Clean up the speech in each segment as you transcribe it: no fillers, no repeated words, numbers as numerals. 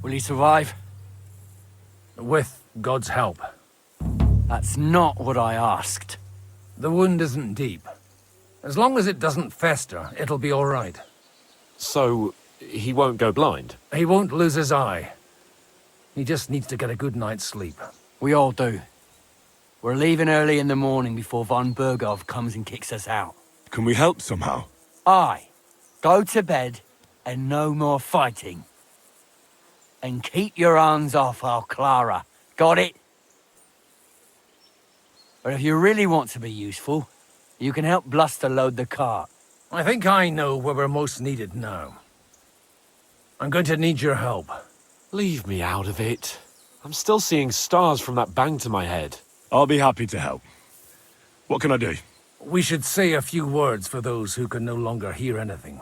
Will he survive? With God's help. That's not what I asked. The wound isn't deep. As long as it doesn't fester, it'll be all right. So, he won't go blind? He won't lose his eye. He just needs to get a good night's sleep. We all do. We're leaving early in the morning before von Burgov comes and kicks us out. Can we help somehow? Aye. Go to bed and no more fighting. And keep your hands off our Clara. Got it? But if you really want to be useful, you can help Bluster load the cart. I think I know where we're most needed now. I'm going to need your help. Leave me out of it. I'm still seeing stars from that bang to my head. I'll be happy to help. What can I do? We should say a few words for those who can no longer hear anything.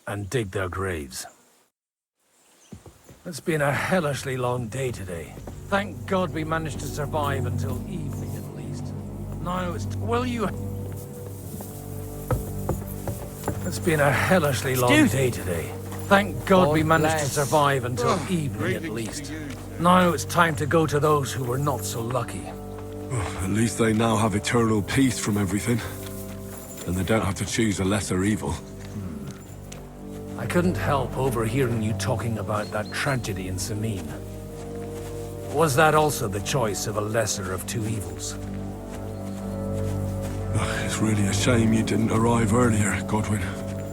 And dig their graves. It's been a hellishly long day today. Thank God we managed to survive until evening at least. Now it's... Will you... It's been a hellishly long day today. Thank God we managed to survive until evening at least. Now it's time to go to those who were not so lucky. At least they now have eternal peace from everything. And they don't have to choose a lesser evil. I couldn't help overhearing you talking about that tragedy in Sameen. Was that also the choice of a lesser of two evils? It's really a shame you didn't arrive earlier, Godwin.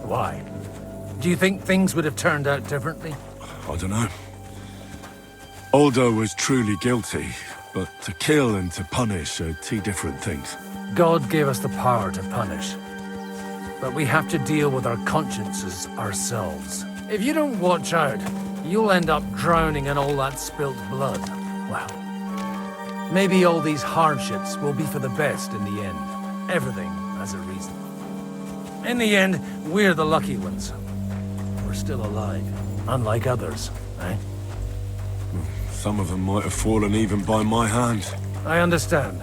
Why? Do you think things would have turned out differently? I don't know. Aldo was truly guilty, but to kill and to punish are two different things. God gave us the power to punish. But we have to deal with our consciences ourselves. If you don't watch out, you'll end up drowning in all that spilt blood. Well, maybe all these hardships will be for the best in the end. Everything has a reason. In the end, we're the lucky ones. We're still alive, unlike others, eh? Some of them might have fallen even by my hand. I understand.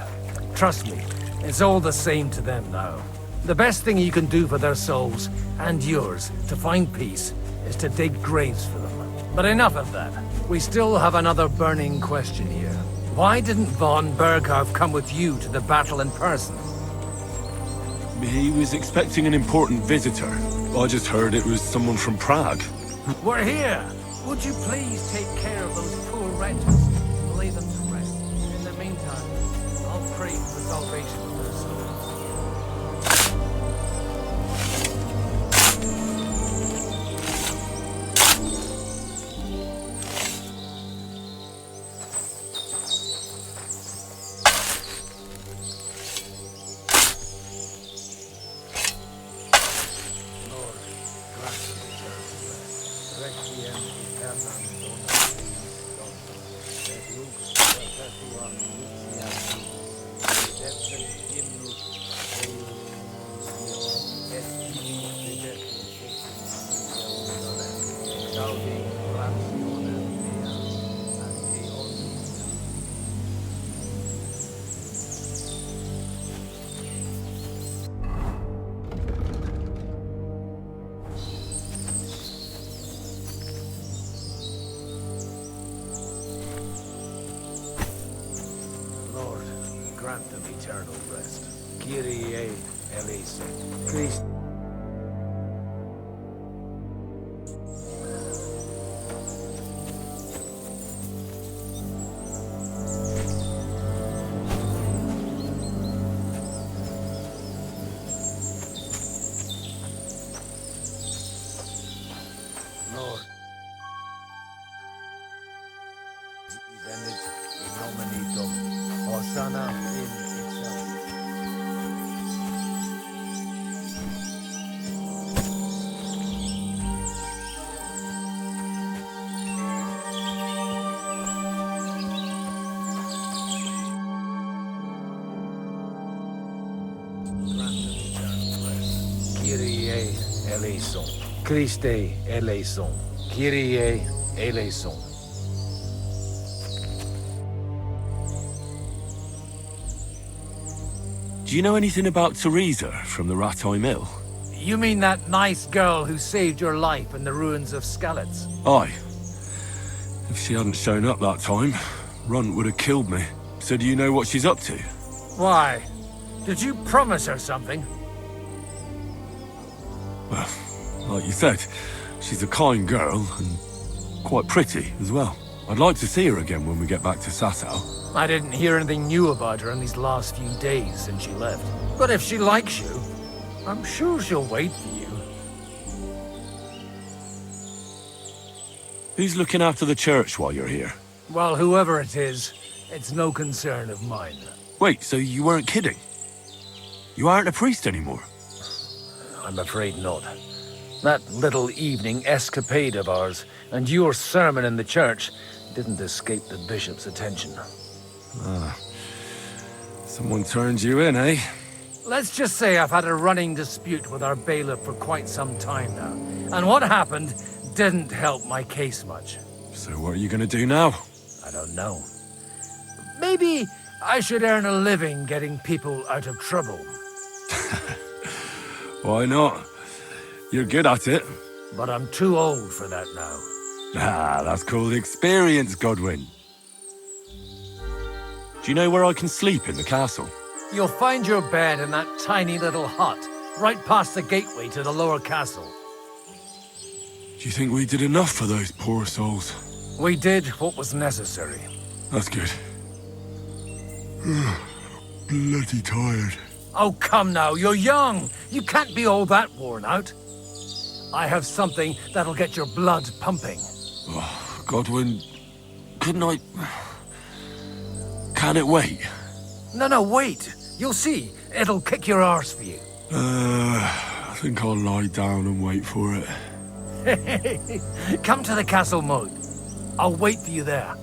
Trust me, it's all the same to them now. The best thing you can do for their souls, and yours, to find peace, is to dig graves for them. But enough of that. We still have another burning question here. Why didn't von Burgov come with you to the battle in person? He was expecting an important visitor. I just heard it was someone from Prague. We're here! Would you please take care of those poor wretches and lay them to rest? In the meantime, I'll pray for the salvation of their souls. Lord, grant them eternal rest. Kyrie eleison. Christ. Lord. Benedict in nomine Domini. Hosanna in excelsis. Kyrie eleison. Christe eleison. Kyrie eleison. Do you know anything about Teresa from the Ratay Mill? You mean that nice girl who saved your life in the ruins of Skalitz? Aye. If she hadn't shown up that time, Runt would have killed me. So do you know what she's up to? Why? Did you promise her something? Well, like you said, she's a kind girl and quite pretty as well. I'd like to see her again when we get back to Sasau. I didn't hear anything new about her in these last few days since she left. But if she likes you, I'm sure she'll wait for you. Who's looking after the church while you're here? Well, whoever it is, it's no concern of mine. Wait, so you weren't kidding? You aren't a priest anymore? I'm afraid not. That little evening escapade of ours and your sermon in the church didn't escape the bishop's attention. Someone turned you in, eh? Let's just say I've had a running dispute with our bailiff for quite some time now. And what happened didn't help my case much. So what are you gonna do now? I don't know. Maybe I should earn a living getting people out of trouble. Why not? You're good at it. But I'm too old for that now. Ah, that's called experience, Godwin. Do you know where I can sleep in the castle? You'll find your bed in that tiny little hut, right past the gateway to the lower castle. Do you think we did enough for those poor souls? We did what was necessary. That's good. Bloody tired. Oh, come now, you're young. You can't be all that worn out. I have something that'll get your blood pumping. Oh, Godwin, couldn't I... Can it wait? No, wait. You'll see. It'll kick your arse for you. I think I'll lie down and wait for it. Come to the castle moat. I'll wait for you there.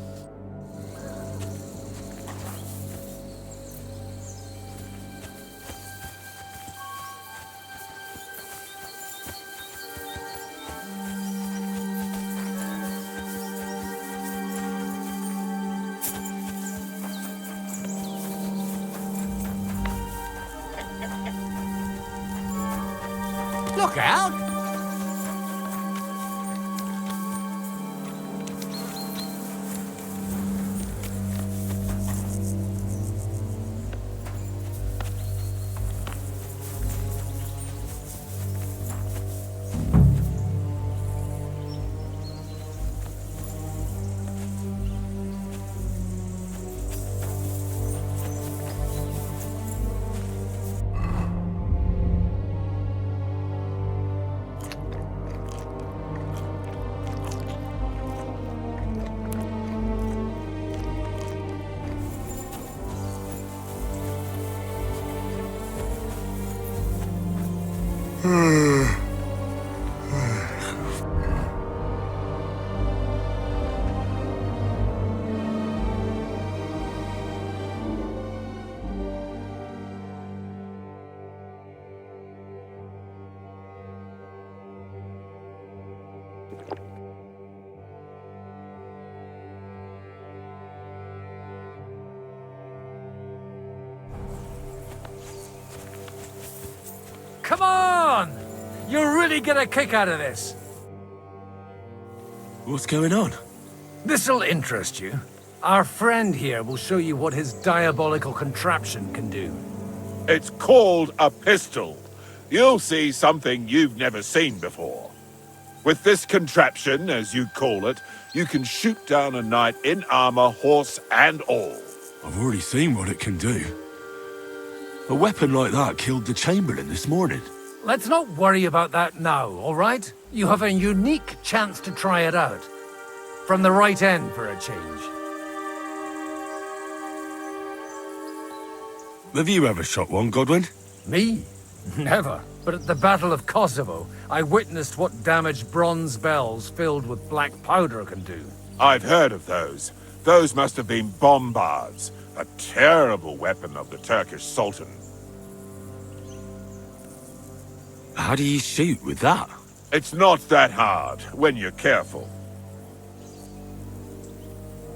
Look out! Come on! You'll really get a kick out of this. What's going on? This'll interest you. Our friend here will show you what his diabolical contraption can do. It's called a pistol. You'll see something you've never seen before. With this contraption, as you call it, you can shoot down a knight in armor, horse and all. I've already seen what it can do. A weapon like that killed the Chamberlain this morning. Let's not worry about that now, all right? You have a unique chance to try it out. From the right end for a change. Have you ever shot one, Godwin? Me? Never. But at the Battle of Kosovo, I witnessed what damage bronze bells filled with black powder can do. I've heard of those. Those must have been bombards, a terrible weapon of the Turkish Sultan. How do you shoot with that? It's not that hard, when you're careful.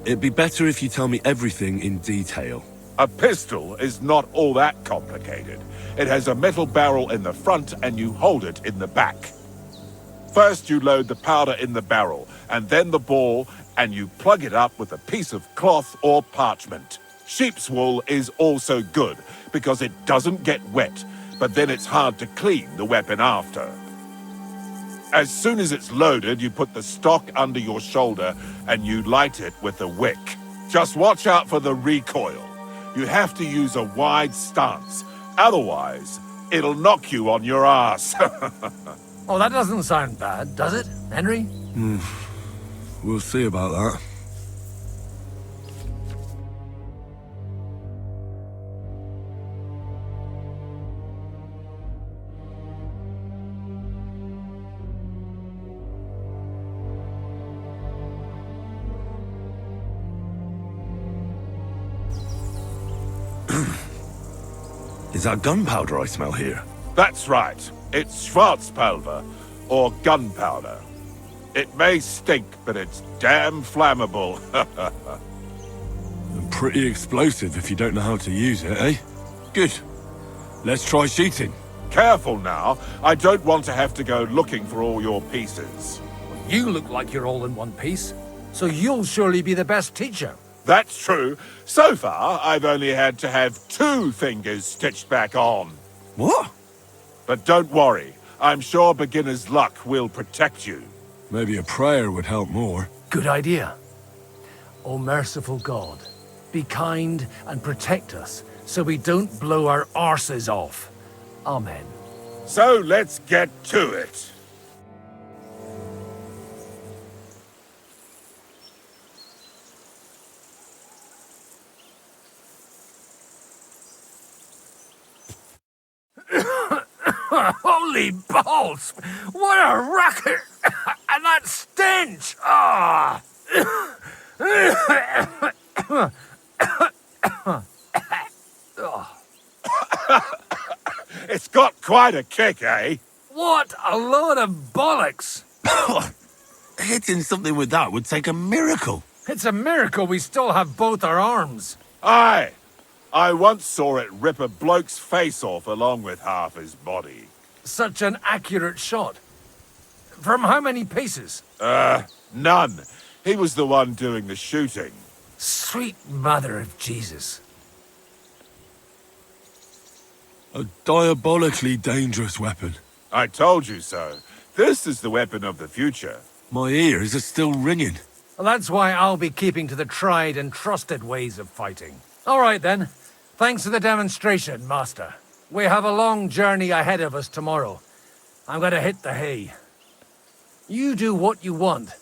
It'd be better if you tell me everything in detail. A pistol is not all that complicated. It has a metal barrel in the front and you hold it in the back. First you load the powder in the barrel, and then the ball and you plug it up with a piece of cloth or parchment. Sheep's wool is also good because it doesn't get wet, but then it's hard to clean the weapon after. As soon as it's loaded, you put the stock under your shoulder and you light it with a wick. Just watch out for the recoil. You have to use a wide stance, otherwise it'll knock you on your ass. Oh, that doesn't sound bad, does it, Henry? We'll see about that. Is that gunpowder I smell here? That's right. It's Schwarzpulver, or gunpowder. It may stink, but it's damn flammable. And pretty explosive if you don't know how to use it, eh? Good. Let's try shooting. Careful now. I don't want to have to go looking for all your pieces. You look like you're all in one piece, so you'll surely be the best teacher. That's true. So far, I've only had to have 2 fingers stitched back on. What? But don't worry. I'm sure beginner's luck will protect you. Maybe a prayer would help more. Good idea. O merciful God, be kind and protect us so we don't blow our arses off. Amen. So let's get to it. Holy balls! What a racket! And that stench! Ah! It's got quite a kick, eh? What a load of bollocks! Hitting something with that would take a miracle. It's a miracle we still have both our arms. Aye. I once saw it rip a bloke's face off along with half his body. Such an accurate shot. From how many paces? None. He was the one doing the shooting. Sweet mother of Jesus. A diabolically dangerous weapon. I told you so. This is the weapon of the future. My ears are still ringing. Well, that's why I'll be keeping to the tried and trusted ways of fighting. All right, then. Thanks for the demonstration, Master. We have a long journey ahead of us tomorrow. I'm gonna hit the hay. You do what you want,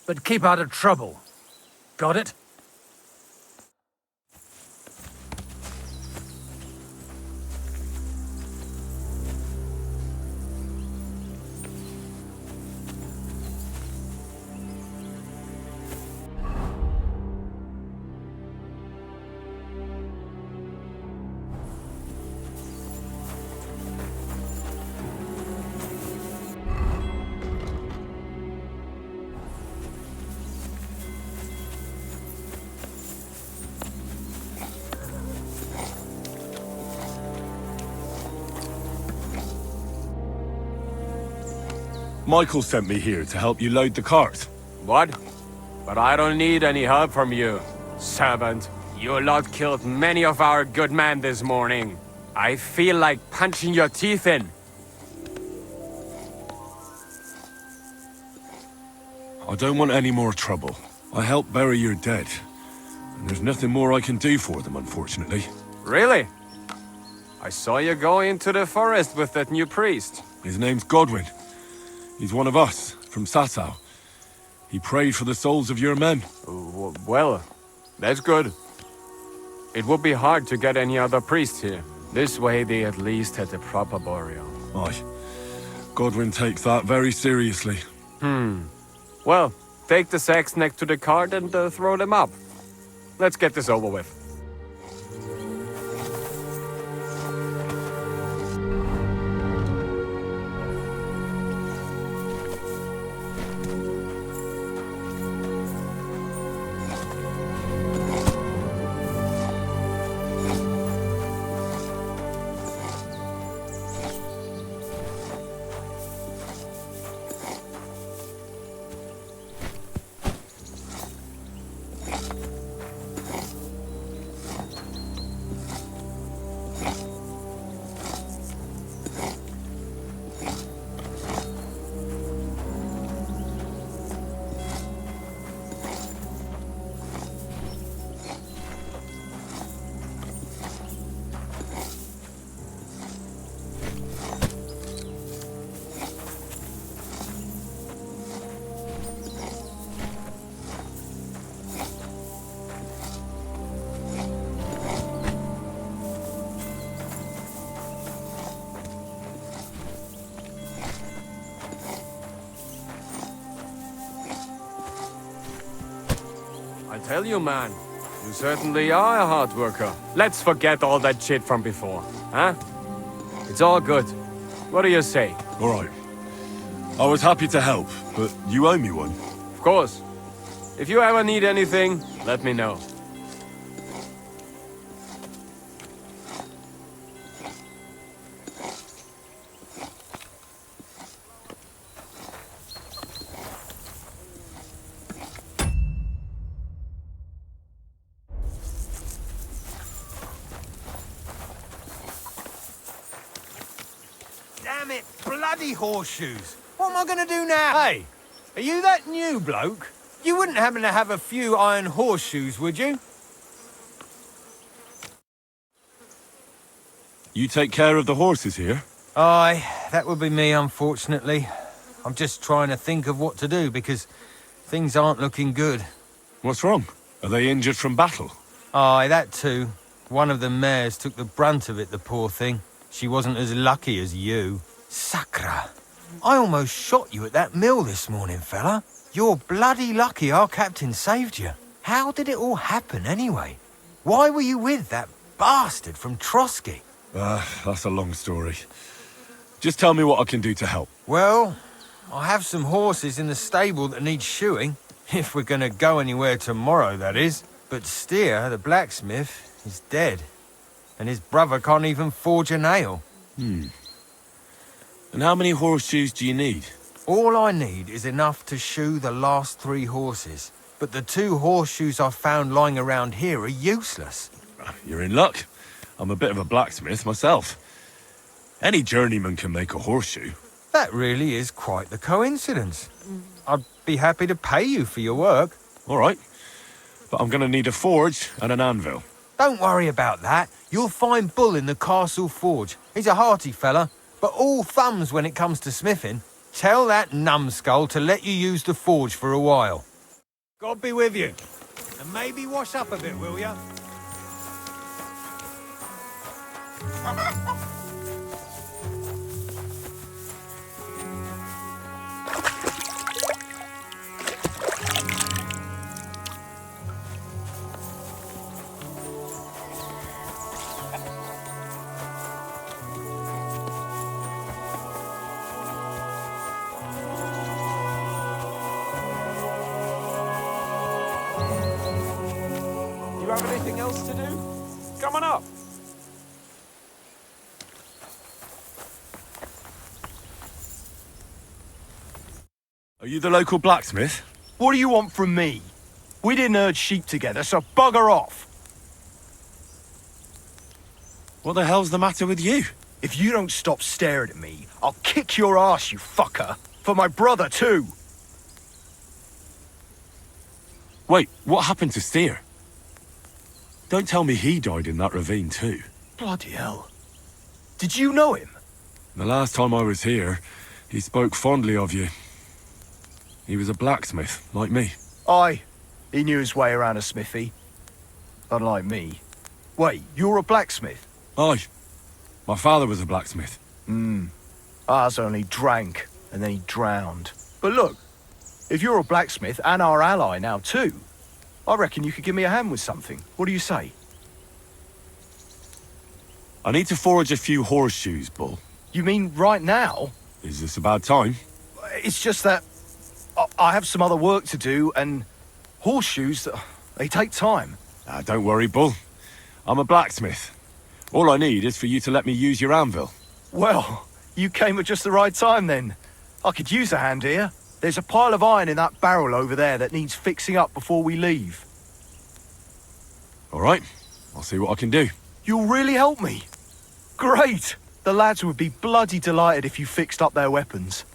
but keep out of trouble. Got it? Michael sent me here to help you load the cart. What? But I don't need any help from you, servant. You lot killed many of our good men this morning. I feel like punching your teeth in. I don't want any more trouble. I helped bury your dead. And there's nothing more I can do for them, unfortunately. Really? I saw you go into the forest with that new priest. His name's Godwin. He's one of us, from Sasau. He prayed for the souls of your men. Well, that's good. It would be hard to get any other priest here. This way they at least had a proper burial. Aye. Godwin takes that very seriously. Well, take the sacks next to the cart and throw them up. Let's get this over with. Tell you, man. You certainly are a hard worker. Let's forget all that shit from before, huh? It's all good. What do you say? All right. I was happy to help, but you owe me one. Of course. If you ever need anything, let me know. Damn it, bloody horseshoes. What am I going to do now? Hey, are you that new bloke? You wouldn't happen to have a few iron horseshoes, would you? You take care of the horses here? Aye, that would be me, unfortunately. I'm just trying to think of what to do, because things aren't looking good. What's wrong? Are they injured from battle? Aye, that too. One of the mares took the brunt of it, the poor thing. She wasn't as lucky as you. Sacra. I almost shot you at that mill this morning, fella. You're bloody lucky our captain saved you. How did it all happen, anyway? Why were you with that bastard from Trotsky? That's a long story. Just tell me what I can do to help. Well, I have some horses in the stable that need shoeing. If we're going to go anywhere tomorrow, that is. But Steer, the blacksmith, is dead. And his brother can't even forge a nail. And how many horseshoes do you need? All I need is enough to shoe the last 3 horses. But the 2 horseshoes I found lying around here are useless. You're in luck. I'm a bit of a blacksmith myself. Any journeyman can make a horseshoe. That really is quite the coincidence. I'd be happy to pay you for your work. All right. But I'm going to need a forge and an anvil. Don't worry about that. You'll find Bull in the castle forge. He's a hearty fella, but all thumbs when it comes to smithing. Tell that numbskull to let you use the forge for a while. God be with you. And maybe wash up a bit, will ya? You have anything else to do? Come on up. Are you the local blacksmith? What do you want from me? We didn't herd sheep together, so bugger off. What the hell's the matter with you? If you don't stop staring at me, I'll kick your ass, you fucker. For my brother, too. Wait, what happened to Steer? Don't tell me he died in that ravine too. Bloody hell. Did you know him? The last time I was here, he spoke fondly of you. He was a blacksmith, like me. Aye. He knew his way around a smithy. Unlike me. Wait, you're a blacksmith? Aye. My father was a blacksmith. Ours only drank, and then he drowned. But look, if you're a blacksmith and our ally now too, I reckon you could give me a hand with something. What do you say? I need to forge a few horseshoes, Bull. You mean right now? Is this a bad time? It's just that I have some other work to do, and horseshoes, they take time. Don't worry, Bull. I'm a blacksmith. All I need is for you to let me use your anvil. Well, you came at just the right time then. I could use a hand here. There's a pile of iron in that barrel over there that needs fixing up before we leave. All right, I'll see what I can do. You'll really help me? Great! The lads would be bloody delighted if you fixed up their weapons.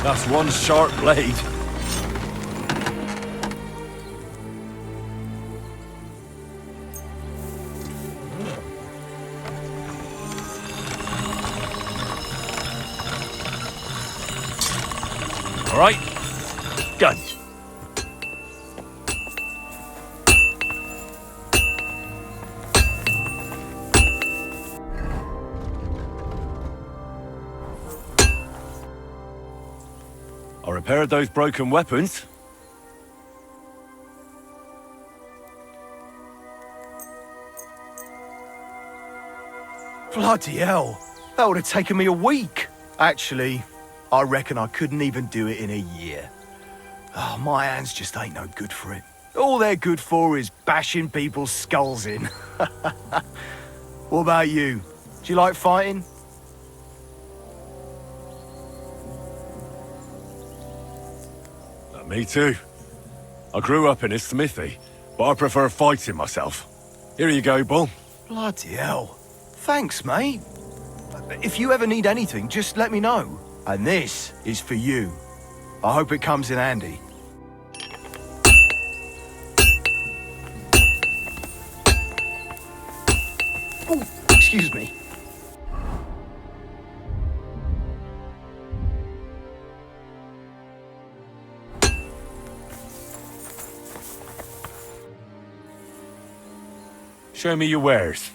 That's one sharp blade. All right, done. I repaired those broken weapons. Bloody hell. That would have taken me a week. Actually, I reckon I couldn't even do it in a year. Oh, my hands just ain't no good for it. All they're good for is bashing people's skulls in. What about you? Do you like fighting? Me too. I grew up in a smithy, but I prefer fighting myself. Here you go, Bull. Bloody hell. Thanks, mate. If you ever need anything, just let me know. And this is for you. I hope it comes in handy. Oh, excuse me. Show me your wares.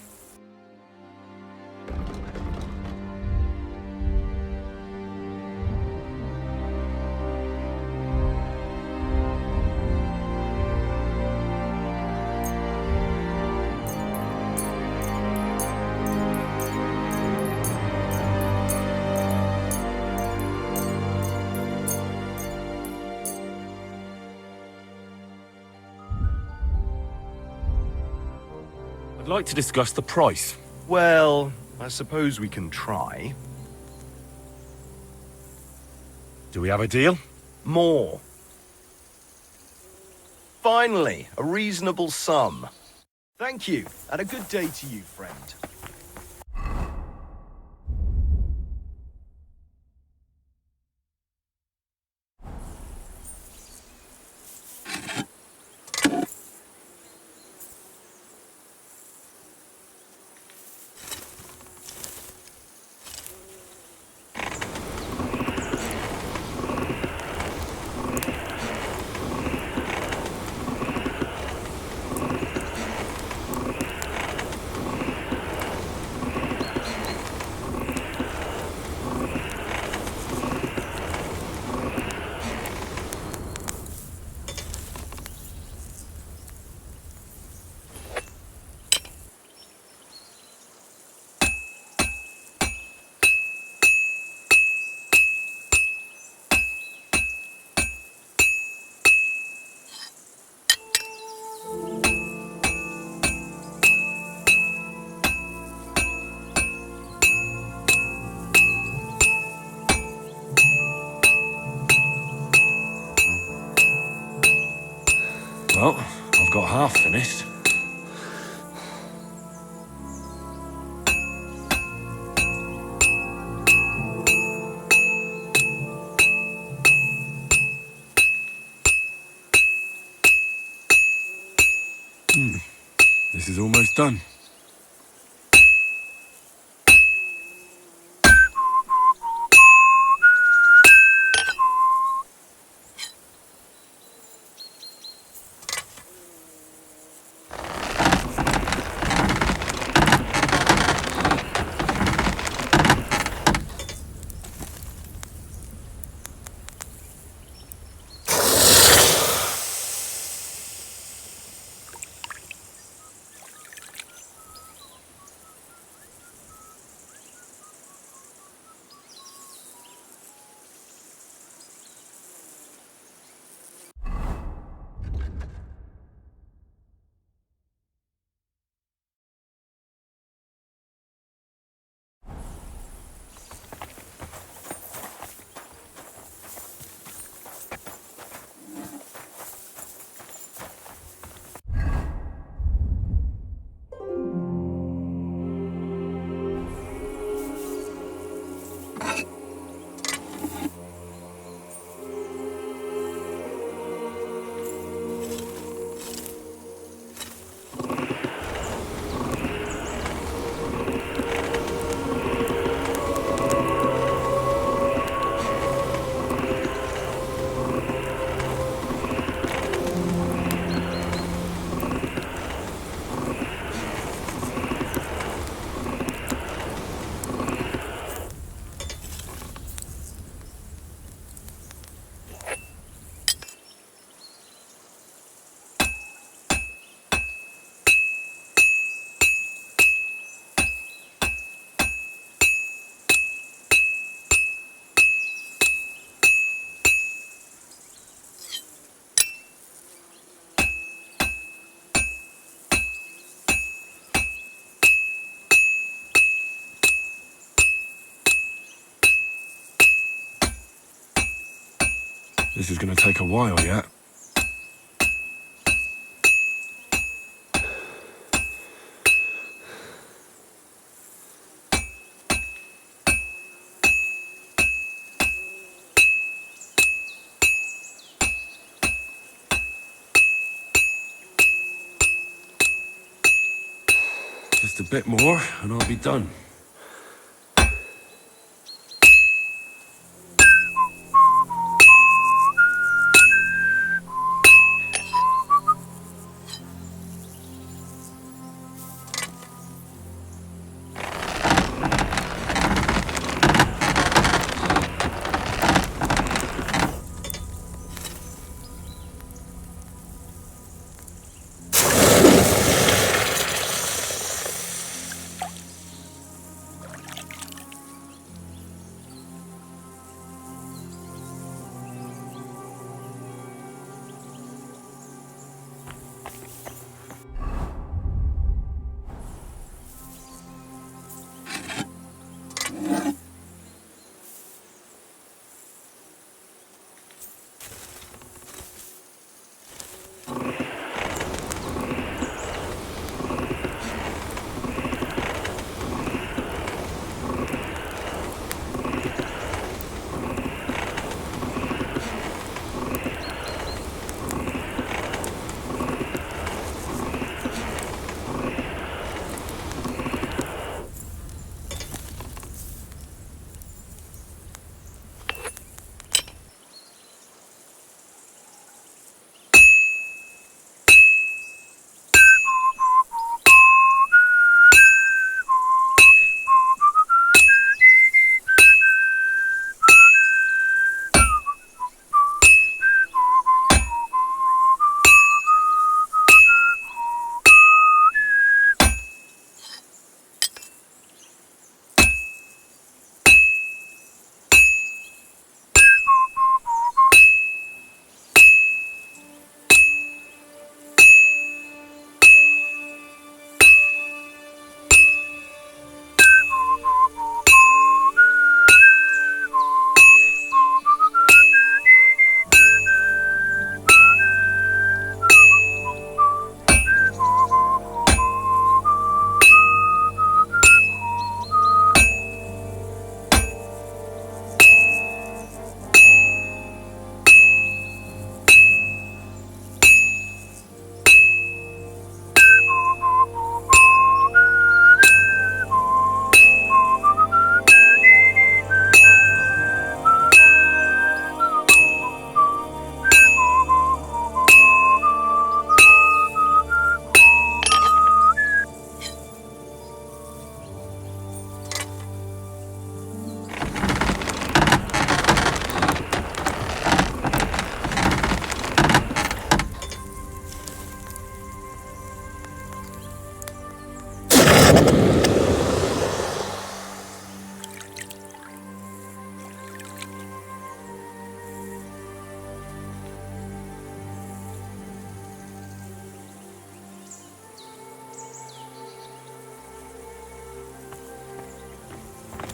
I'd like to discuss the price. Well, I suppose we can try. Do we have a deal? More. Finally, a reasonable sum. Thank you, and a good day to you, friend. Well, I've got half finished. This is almost done. This is going to take a while yet. Just a bit more, and I'll be done.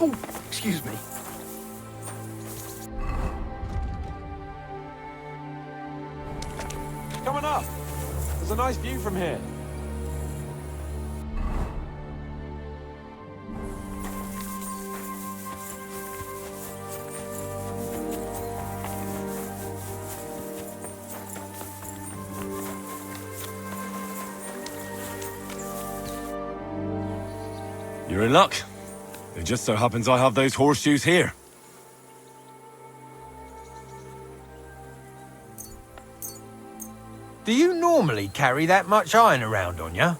Oh, excuse me. Coming up. There's a nice view from here. You're in luck. It just so happens I have those horseshoes here. Do you normally carry that much iron around on you?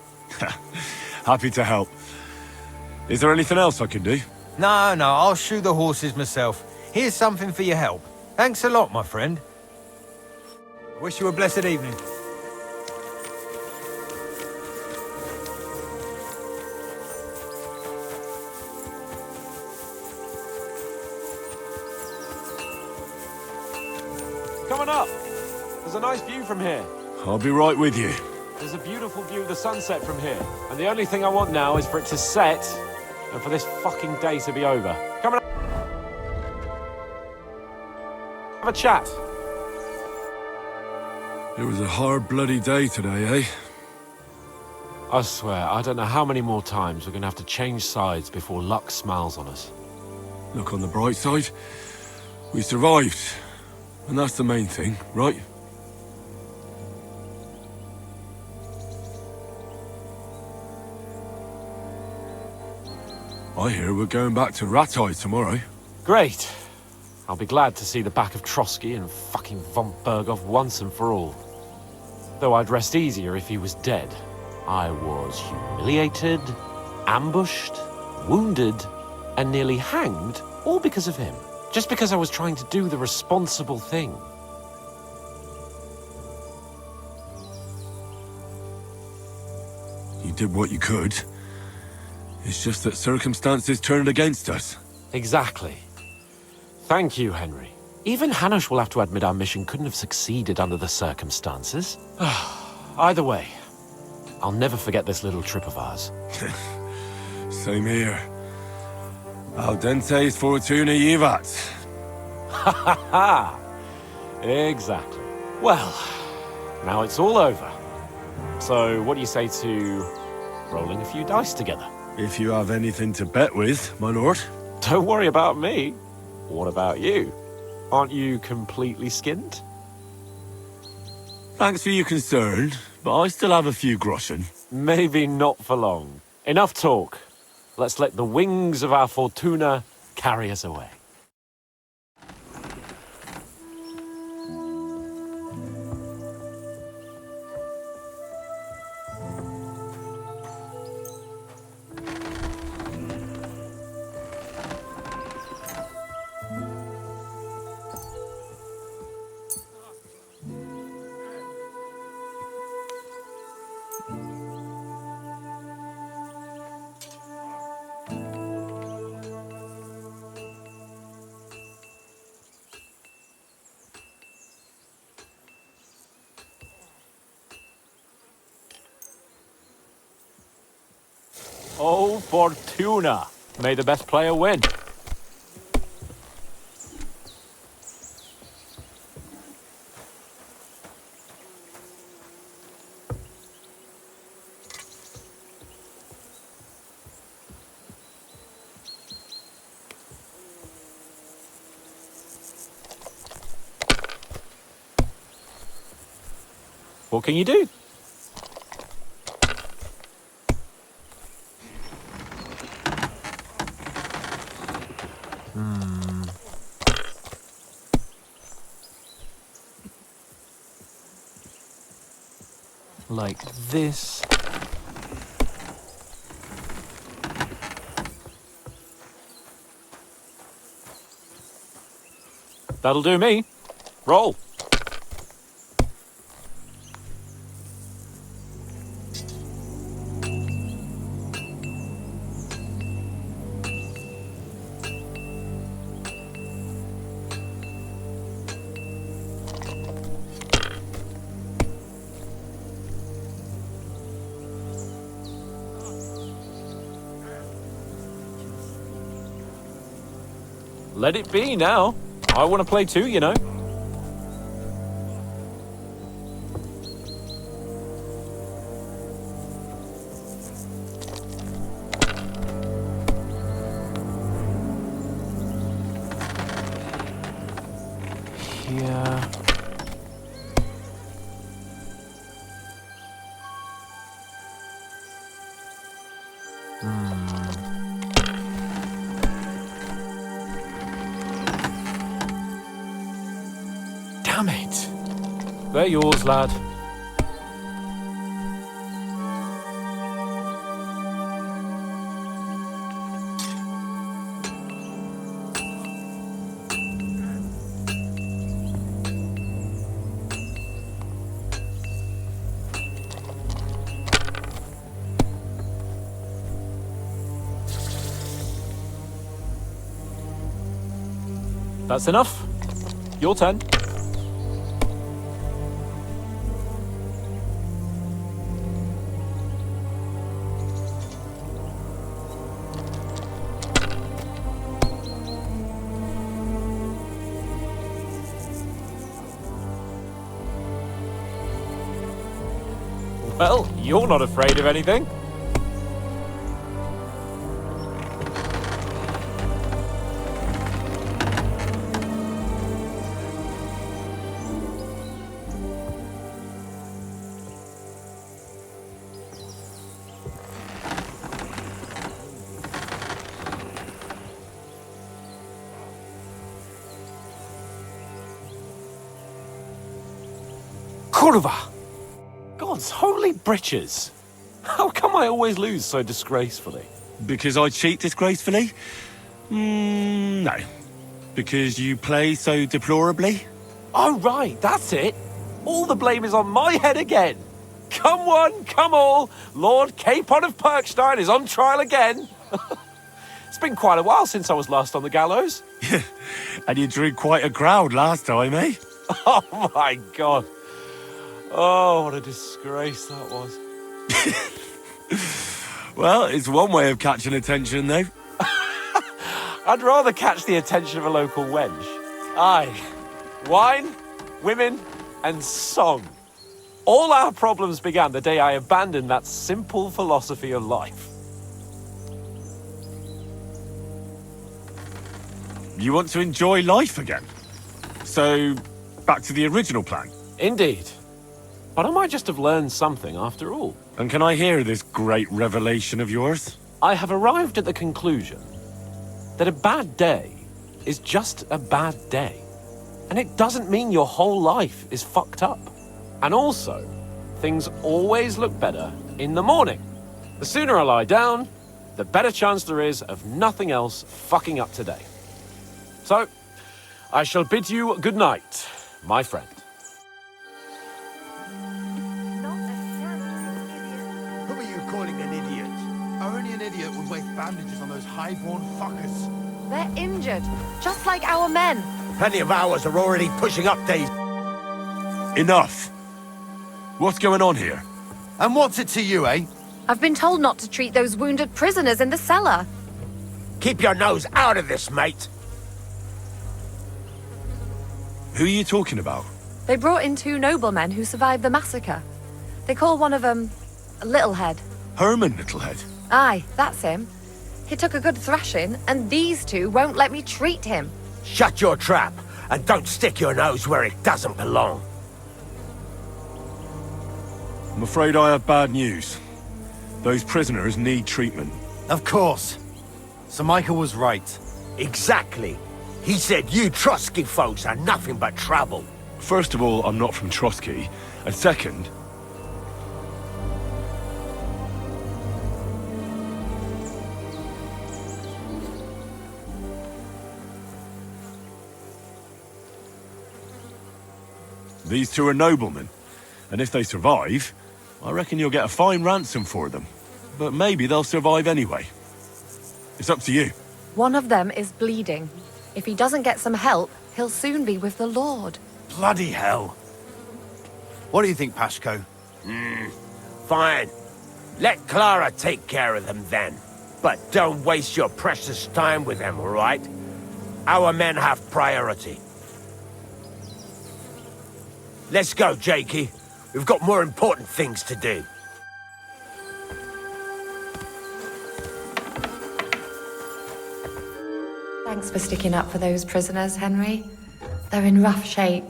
Happy to help. Is there anything else I can do? No, I'll shoe the horses myself. Here's something for your help. Thanks a lot, my friend. Wish you a blessed evening. Coming up. There's a nice view from here. I'll be right with you. There's a beautiful view of the sunset from here. And the only thing I want now is for it to set and for this fucking day to be over. Come on. Have a chat. It was a hard bloody day today, eh? I swear, I don't know how many more times we're gonna have to change sides before luck smiles on us. Look on the bright side. We survived. And that's the main thing, right? I hear we're going back to Rattay tomorrow. Great. I'll be glad to see the back of Trotsky and fucking von Berghoff once and for all. Though I'd rest easier if he was dead. I was humiliated, ambushed, wounded, and nearly hanged, all because of him. Just because I was trying to do the responsible thing. You did what you could. It's just that circumstances turned against us. Exactly. Thank you, Henry. Even Hanush will have to admit our mission couldn't have succeeded under the circumstances. Either way, I'll never forget this little trip of ours. Same here. Al dentes fortuna jivat. Ha ha! Exactly. Well, now it's all over. So, what do you say to rolling a few dice together? If you have anything to bet with, my lord. Don't worry about me. What about you? Aren't you completely skinned? Thanks for your concern, but I still have a few groschen. Maybe not for long. Enough talk. Let's let the wings of our Fortuna carry us away. Oh, Fortuna! May the best player win. What can you do? Like this. That'll do me. Roll. Let it be now. I want to play too, you know. Here. Damn it. They're yours, lad. That's enough. Your turn. Well, you're not afraid of anything. Kurva! God's holy britches! How come I always lose so disgracefully? Because I cheat disgracefully? No. Because you play so deplorably? Oh, right, that's it. All the blame is on my head again. Come one, come all. Lord Capon of Perkstein is on trial again. It's been quite a while since I was last on the gallows. And you drew quite a crowd last time, eh? Oh, my God. Oh, what a disgrace that was. Well, it's one way of catching attention, though. I'd rather catch the attention of a local wench. Aye. Wine, women, and song. All our problems began the day I abandoned that simple philosophy of life. You want to enjoy life again? So, back to the original plan? Indeed. But I might just have learned something after all. And can I hear this great revelation of yours? I have arrived at the conclusion that a bad day is just a bad day. And it doesn't mean your whole life is fucked up. And also, things always look better in the morning. The sooner I lie down, the better chance there is of nothing else fucking up today. So, I shall bid you good night, my friend. Who are you calling an idiot? Only an idiot would waste bandages on those high-born fuckers. They're injured, just like our men. Plenty of ours are already pushing up days. Enough! What's going on here? And what's it to you, eh? I've been told not to treat those wounded prisoners in the cellar. Keep your nose out of this, mate. Who are you talking about? They brought in 2 noblemen who survived the massacre. They call one of them Littlehead. Herman Littlehead. Aye, that's him. He took a good thrashing, and these 2 won't let me treat him. Shut your trap, and don't stick your nose where it doesn't belong. I'm afraid I have bad news. Those prisoners need treatment. Of course. Sir Michael was right. Exactly. He said you Trotsky folks are nothing but trouble. First of all, I'm not from Trotsky. And second... These 2 are noblemen. And if they survive, I reckon you'll get a fine ransom for them. But maybe they'll survive anyway. It's up to you. One of them is bleeding. If he doesn't get some help, he'll soon be with the Lord. Bloody hell. What do you think, Pashko? Fine. Let Clara take care of them then. But don't waste your precious time with them, all right? Our men have priority. Let's go, Jakey. We've got more important things to do. Thanks for sticking up for those prisoners, Henry. They're in rough shape.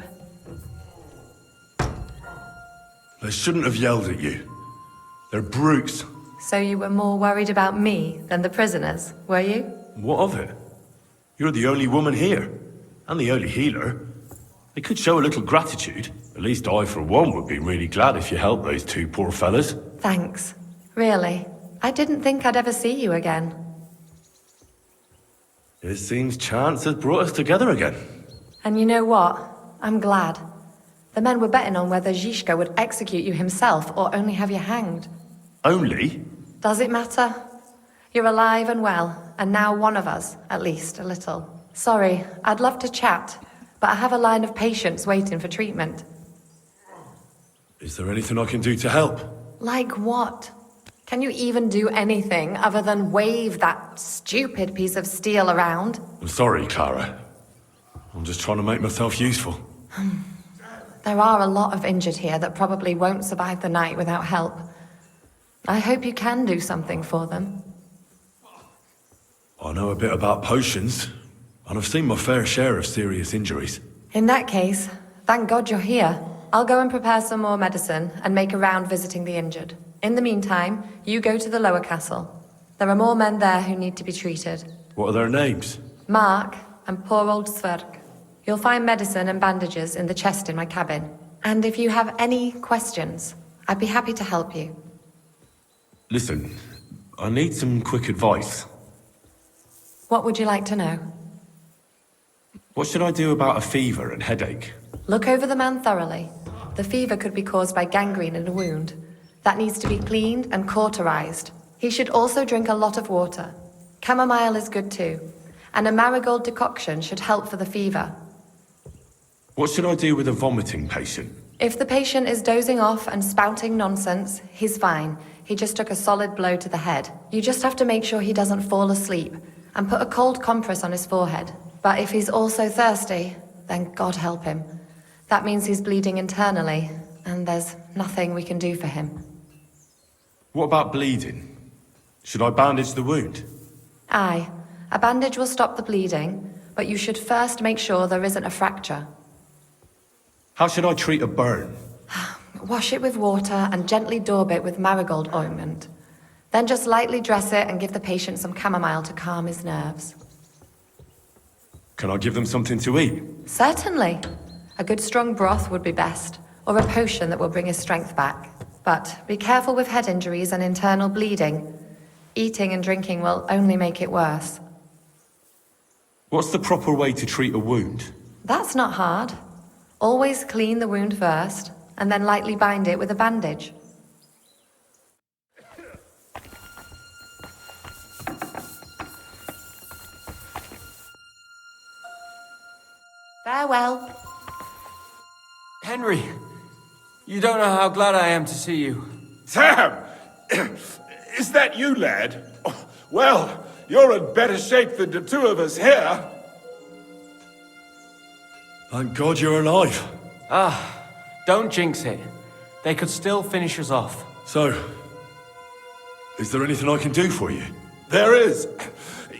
They shouldn't have yelled at you. They're brutes. So you were more worried about me than the prisoners, were you? What of it? You're the only woman here. And the only healer. They could show a little gratitude. At least I, for one, would be really glad if you helped those 2 poor fellas. Thanks. Really. I didn't think I'd ever see you again. It seems chance has brought us together again. And you know what? I'm glad. The men were betting on whether Zizka would execute you himself or only have you hanged. Only? Does it matter? You're alive and well, and now one of us, at least a little. Sorry, I'd love to chat, but I have a line of patients waiting for treatment. Is there anything I can do to help? Like what? Can you even do anything other than wave that stupid piece of steel around? I'm sorry, Clara. I'm just trying to make myself useful. There are a lot of injured here that probably won't survive the night without help. I hope you can do something for them. I know a bit about potions, and I've seen my fair share of serious injuries. In that case, thank God you're here. I'll go and prepare some more medicine and make a round visiting the injured. In the meantime, you go to the lower castle. There are more men there who need to be treated. What are their names? Mark and poor old Sverk. You'll find medicine and bandages in the chest in my cabin. And if you have any questions, I'd be happy to help you. Listen, I need some quick advice. What would you like to know? What should I do about a fever and headache? Look over the man thoroughly. The fever could be caused by gangrene in a wound. That needs to be cleaned and cauterized. He should also drink a lot of water. Chamomile is good too. And a marigold decoction should help for the fever. What should I do with a vomiting patient? If the patient is dozing off and spouting nonsense, he's fine. He just took a solid blow to the head. You just have to make sure he doesn't fall asleep and put a cold compress on his forehead. But if he's also thirsty, then God help him. That means he's bleeding internally, and there's nothing we can do for him. What about bleeding? Should I bandage the wound? Aye. A bandage will stop the bleeding, but you should first make sure there isn't a fracture. How should I treat a burn? Wash it with water and gently daub it with marigold ointment. Then just lightly dress it and give the patient some chamomile to calm his nerves. Can I give them something to eat? Certainly. A good strong broth would be best, or a potion that will bring his strength back. But be careful with head injuries and internal bleeding. Eating and drinking will only make it worse. What's the proper way to treat a wound? That's not hard. Always clean the wound first, and then lightly bind it with a bandage. Farewell. Henry, you don't know how glad I am to see you. Sam! Is that you, lad? Well, you're in better shape than the two of us here. Thank God you're alive. Don't jinx it. They could still finish us off. So, is there anything I can do for you? There is.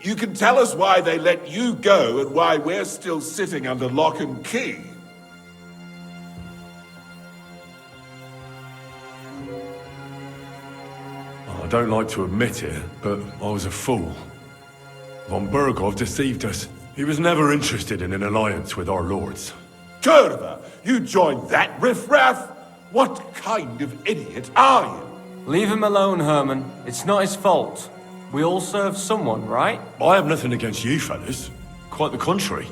You can tell us why they let you go and why we're still sitting under lock and key. I don't like to admit it, but I was a fool. Von Bergov deceived us. He was never interested in an alliance with our lords. Kurva, you joined that riffraff? What kind of idiot are you? Leave him alone, Herman. It's not his fault. We all serve someone, right? I have nothing against you fellas. Quite the contrary.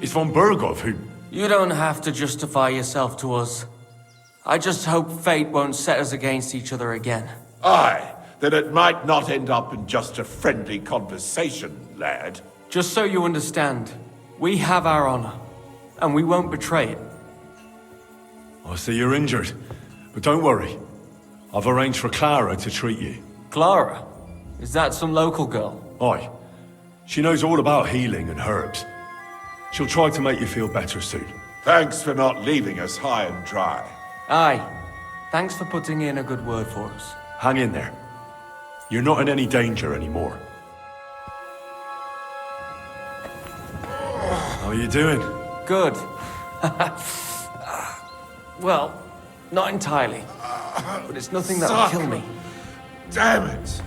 It's von Bergov who... You don't have to justify yourself to us. I just hope fate won't set us against each other again. Aye, that it might not end up in just a friendly conversation, lad. Just so you understand, we have our honor, and we won't betray it. I see you're injured, but don't worry. I've arranged for Clara to treat you. Clara? Is that some local girl? Aye. She knows all about healing and herbs. She'll try to make you feel better soon. Thanks for not leaving us high and dry. Aye. Thanks for putting in a good word for us. Hang in there. You're not in any danger anymore. How are you doing? Good. Well, not entirely. But it's nothing that'll kill me. Damn it!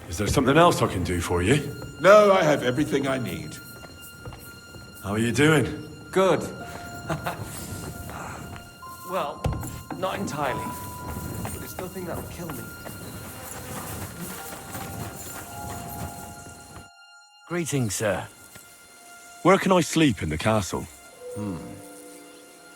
Is there something else I can do for you? No, I have everything I need. How are you doing? Good. Well, not entirely. But it's nothing that'll kill me. Greetings, sir. Where can I sleep in the castle?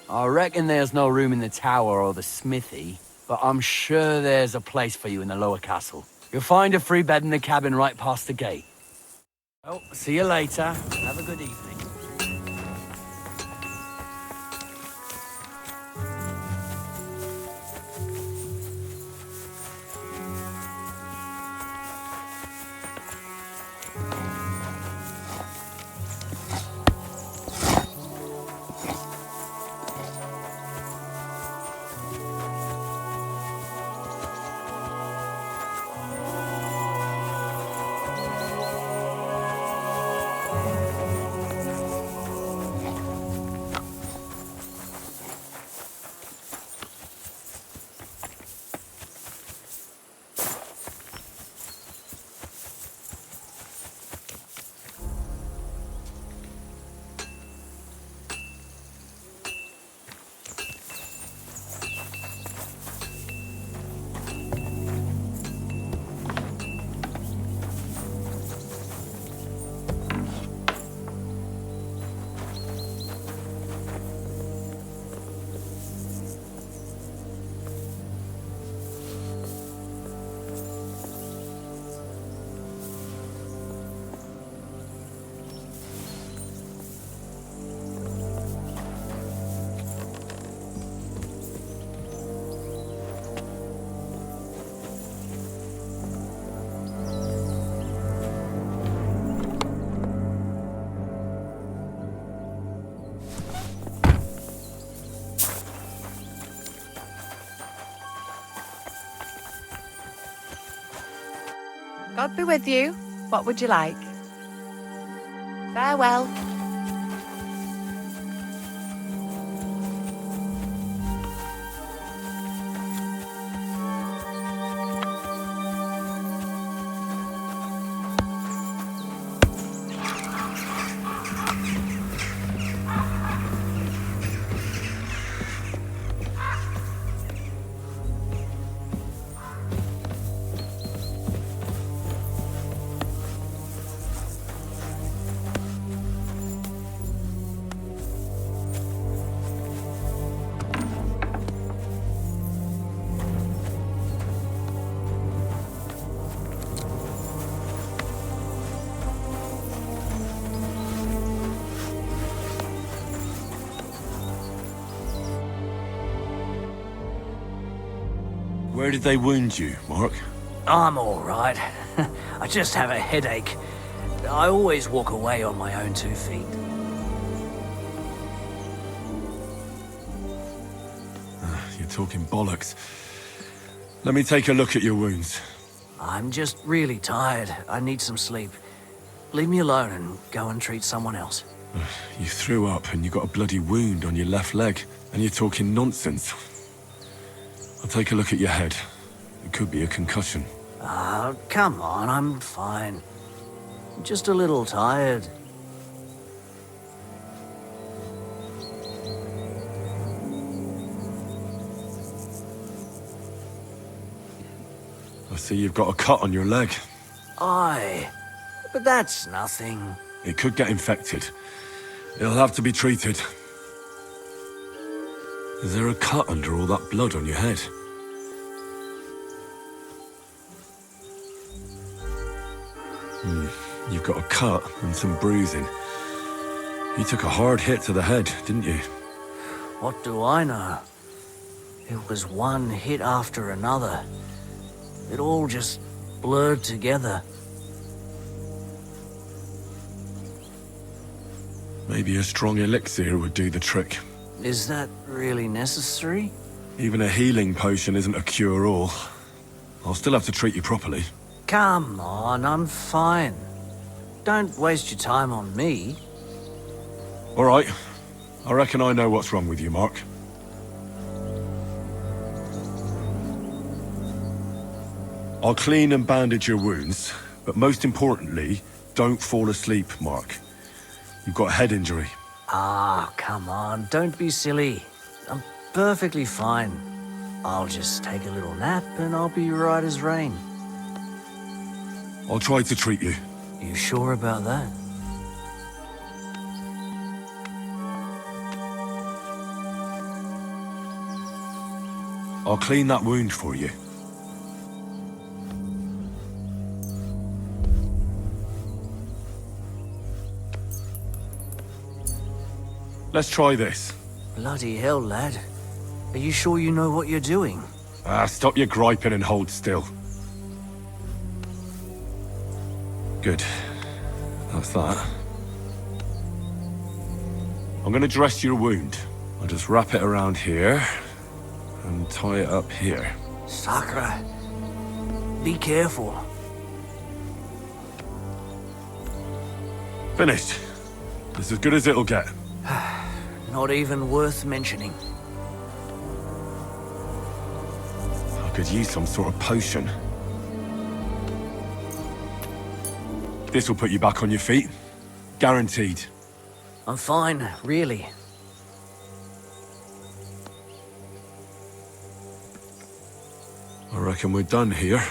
I reckon there's no room in the tower or the smithy, but I'm sure there's a place for you in the lower castle. You'll find a free bed in the cabin right past the gate. Well, see you later. Have a good evening. God be with you. What would you like? Farewell. Where did they wound you, Mark? I'm all right. I just have a headache. I always walk away on my own 2 feet. You're talking bollocks. Let me take a look at your wounds. I'm just really tired. I need some sleep. Leave me alone and go and treat someone else. You threw up and you got a bloody wound on your left leg, and you're talking nonsense. I'll take a look at your head. It could be a concussion. Oh, come on, I'm fine. Just a little tired. I see you've got a cut on your leg. Aye, but that's nothing. It could get infected. It'll have to be treated. Is there a cut under all that blood on your head? You've got a cut and some bruising. You took a hard hit to the head, didn't you? What do I know? It was one hit after another. It all just blurred together. Maybe a strong elixir would do the trick. Is that really necessary? Even a healing potion isn't a cure-all. I'll still have to treat you properly. Come on, I'm fine. Don't waste your time on me. All right. I reckon I know what's wrong with you, Mark. I'll clean and bandage your wounds, but most importantly, don't fall asleep, Mark. You've got a head injury. Ah, come on, don't be silly. I'm perfectly fine. I'll just take a little nap and I'll be right as rain. I'll try to treat you. You sure about that? I'll clean that wound for you. Let's try this. Bloody hell, lad. Are you sure you know what you're doing? Stop your griping and hold still. Good. That's that. I'm gonna dress your wound. I'll just wrap it around here and tie it up here. Sakra. Be careful. Finished. It's as good as it'll get. Not even worth mentioning. I could use some sort of potion. This will put you back on your feet. Guaranteed. I'm fine, really. I reckon we're done here.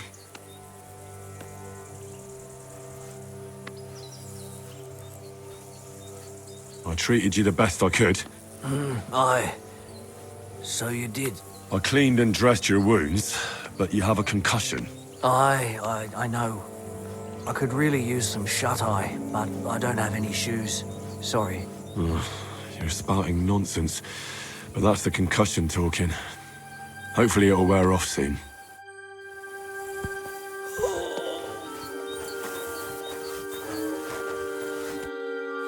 I treated you the best I could. Aye. So you did. I cleaned and dressed your wounds, but you have a concussion. I know. I could really use some shut-eye, but I don't have any shoes. Sorry. You're spouting nonsense, but that's the concussion talking. Hopefully it'll wear off soon.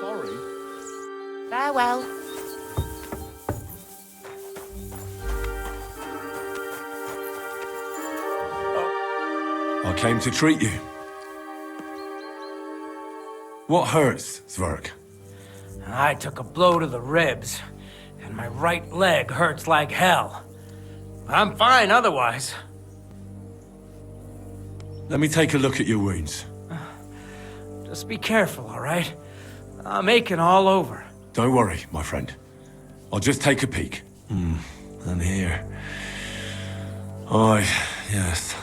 Sorry. Farewell. I came to treat you. What hurts, Zwerg? I took a blow to the ribs, and my right leg hurts like hell. I'm fine otherwise. Let me take a look at your wounds. Just be careful, all right? I'm aching all over. Don't worry, my friend. I'll just take a peek. And here. Aye, yes.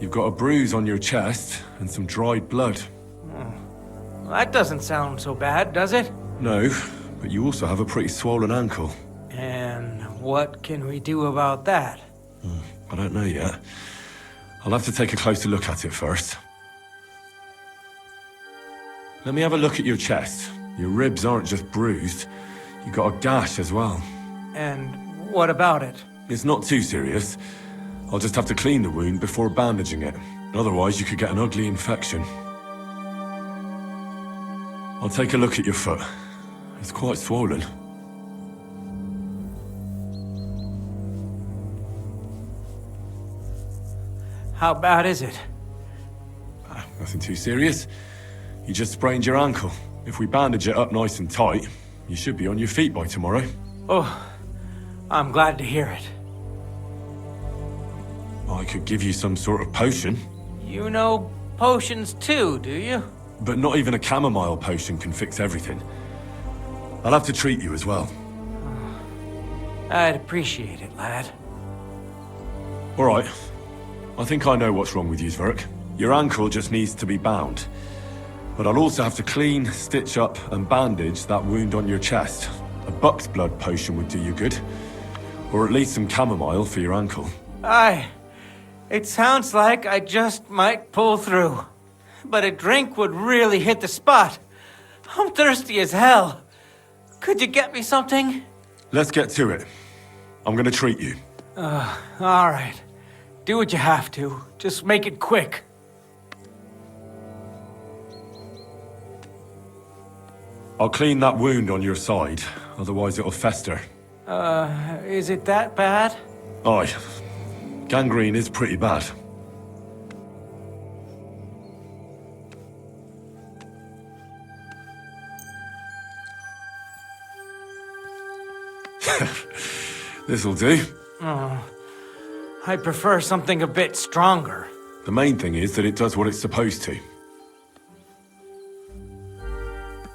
You've got a bruise on your chest and some dried blood. That doesn't sound so bad, does it? No, but you also have a pretty swollen ankle. And what can we do about that? I don't know yet. I'll have to take a closer look at it first. Let me have a look at your chest. Your ribs aren't just bruised. You got a gash as well. And what about it? It's not too serious. I'll just have to clean the wound before bandaging it. Otherwise, you could get an ugly infection. I'll take a look at your foot. It's quite swollen. How bad is it? Nothing too serious. You just sprained your ankle. If we bandage it up nice and tight, you should be on your feet by tomorrow. Oh, I'm glad to hear it. I could give you some sort of potion. You know potions too, do you? But not even a chamomile potion can fix everything. I'll have to treat you as well. I'd appreciate it, lad. All right. I think I know what's wrong with you, Zwerg. Your ankle just needs to be bound. But I'll also have to clean, stitch up, and bandage that wound on your chest. A buck's blood potion would do you good. Or at least some chamomile for your ankle. It sounds like I just might pull through. But a drink would really hit the spot. I'm thirsty as hell. Could you get me something? Let's get to it. I'm gonna treat you. All right. Do what you have to. Just make it quick. I'll clean that wound on your side, otherwise it'll fester. Is it that bad? Aye. Gangrene is pretty bad. This'll do. I prefer something a bit stronger. The main thing is that it does what it's supposed to.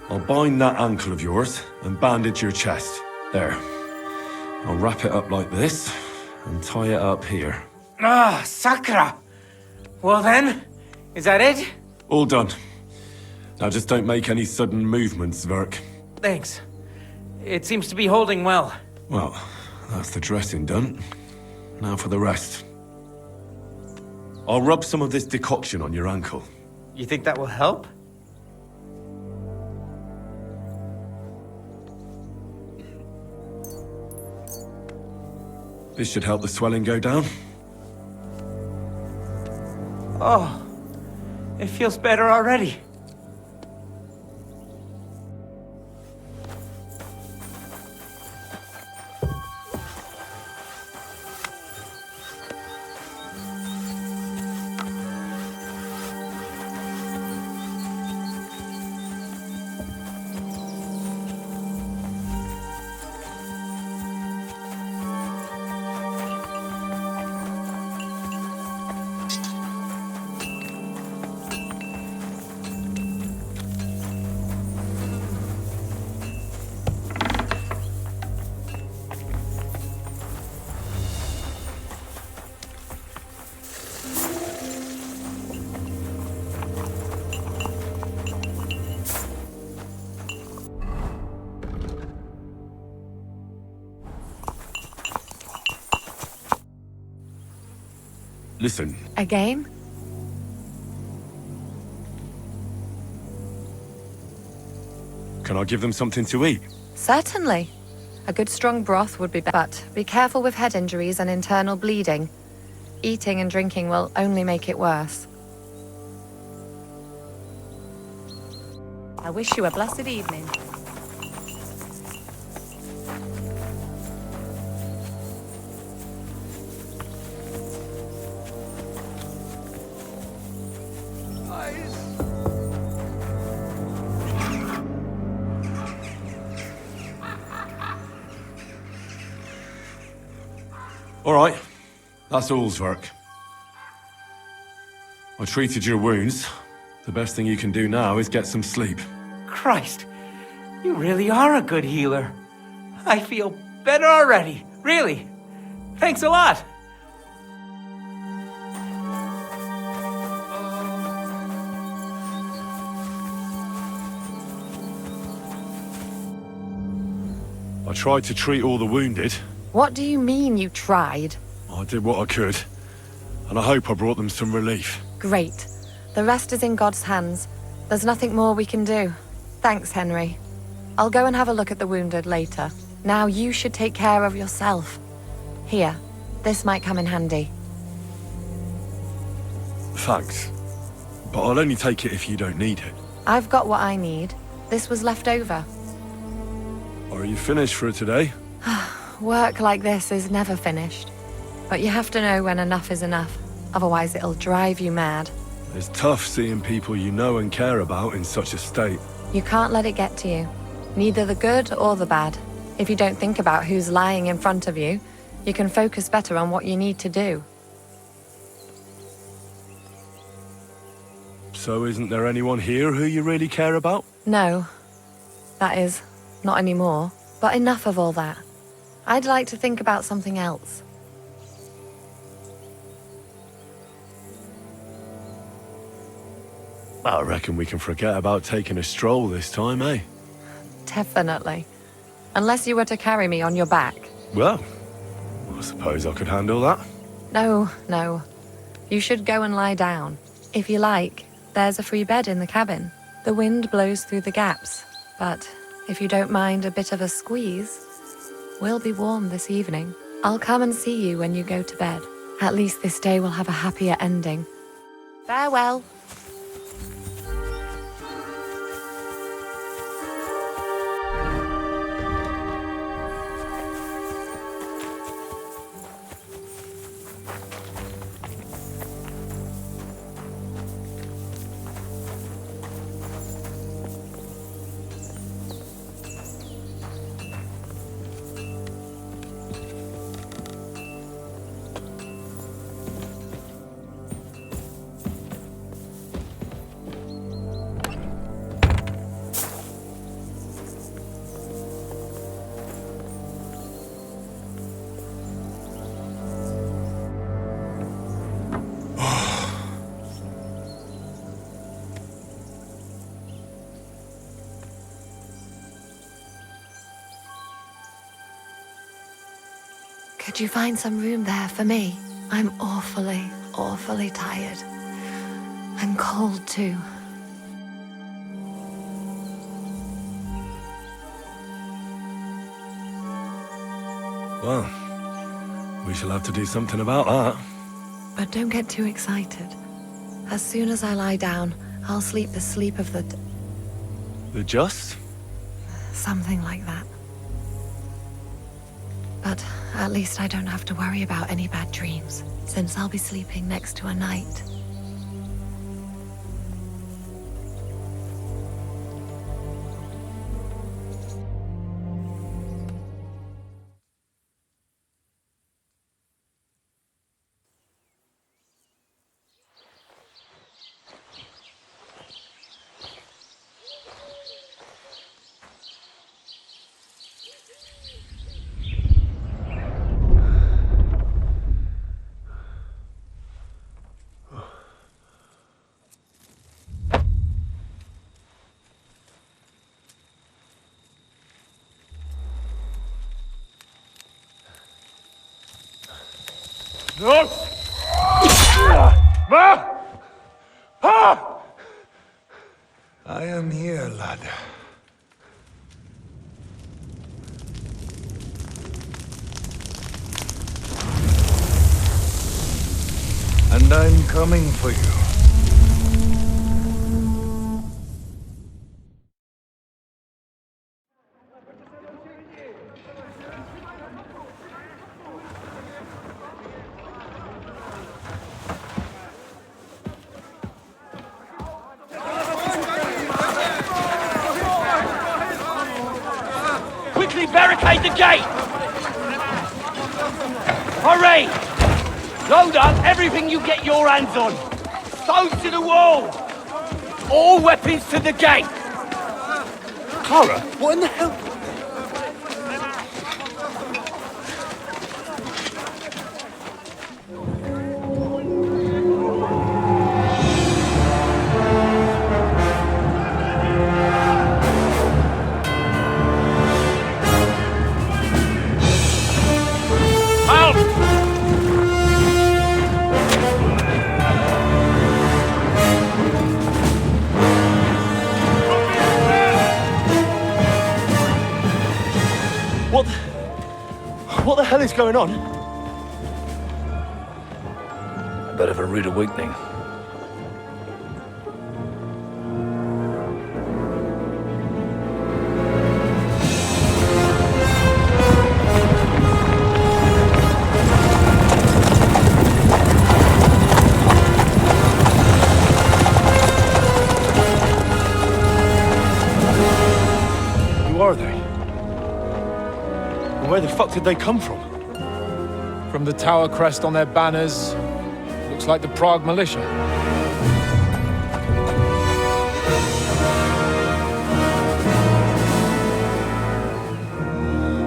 I'll bind that ankle of yours and bandage your chest. There. I'll wrap it up like this and tie it up here. Sakra! Well then, is that it? All done. Now just don't make any sudden movements, Zwerg. Thanks. It seems to be holding well. Well, that's the dressing done. Now for the rest. I'll rub some of this decoction on your ankle. You think that will help? This should help the swelling go down. Oh, it feels better already. Listen, A game? can I give them something to eat? Certainly. A good strong broth would be better, but be careful with head injuries and internal bleeding. Eating and drinking will only make it worse. I wish you a blessed evening. All right. That's all, Zwerk. I treated your wounds. The best thing you can do now is get some sleep. Christ, you really are a good healer. I feel better already, really. Thanks a lot. I tried to treat all the wounded. What do you mean you tried? I did what I could, and I hope I brought them some relief. Great. The rest is in God's hands. There's nothing more we can do. Thanks, Henry. I'll go and have a look at the wounded later. Now you should take care of yourself. Here, this might come in handy. Thanks. But I'll only take it if you don't need it. I've got what I need. This was left over. Are you finished for today? Work like this is never finished. But you have to know when enough is enough. Otherwise it'll drive you mad. It's tough seeing people you know and care about in such a state. You can't let it get to you. Neither the good or the bad. If you don't think about who's lying in front of you, you can focus better on what you need to do. So isn't there anyone here who you really care about? No. That is, not anymore. But enough of all that. I'd like to think about something else. I reckon we can forget about taking a stroll this time, eh? Definitely. Unless you were to carry me on your back. Well, I suppose I could handle that. No, no. You should go and lie down. If you like, there's a free bed in the cabin. The wind blows through the gaps, but if you don't mind a bit of a squeeze, we'll be warm this evening. I'll come and see you when you go to bed. At least this day will have a happier ending. Farewell. Could you find some room there for me? I'm awfully, awfully tired. I'm cold too. Well, we shall have to do something about that. But don't get too excited. As soon as I lie down, I'll sleep the sleep of the... The just? something like that. But at least I don't have to worry about any bad dreams, since I'll be sleeping next to a knight. No! I am here, lad. And I'm coming for you. Quickly barricade the gate! Hurry! Load up everything you get your hands on. Stones to the wall. All weapons to the gate. Clara, what in the hell? What the hell is going on? A bit of a rude awakening. Who are they? And where the fuck did they come from? From the tower crest on their banners, looks like the Prague militia.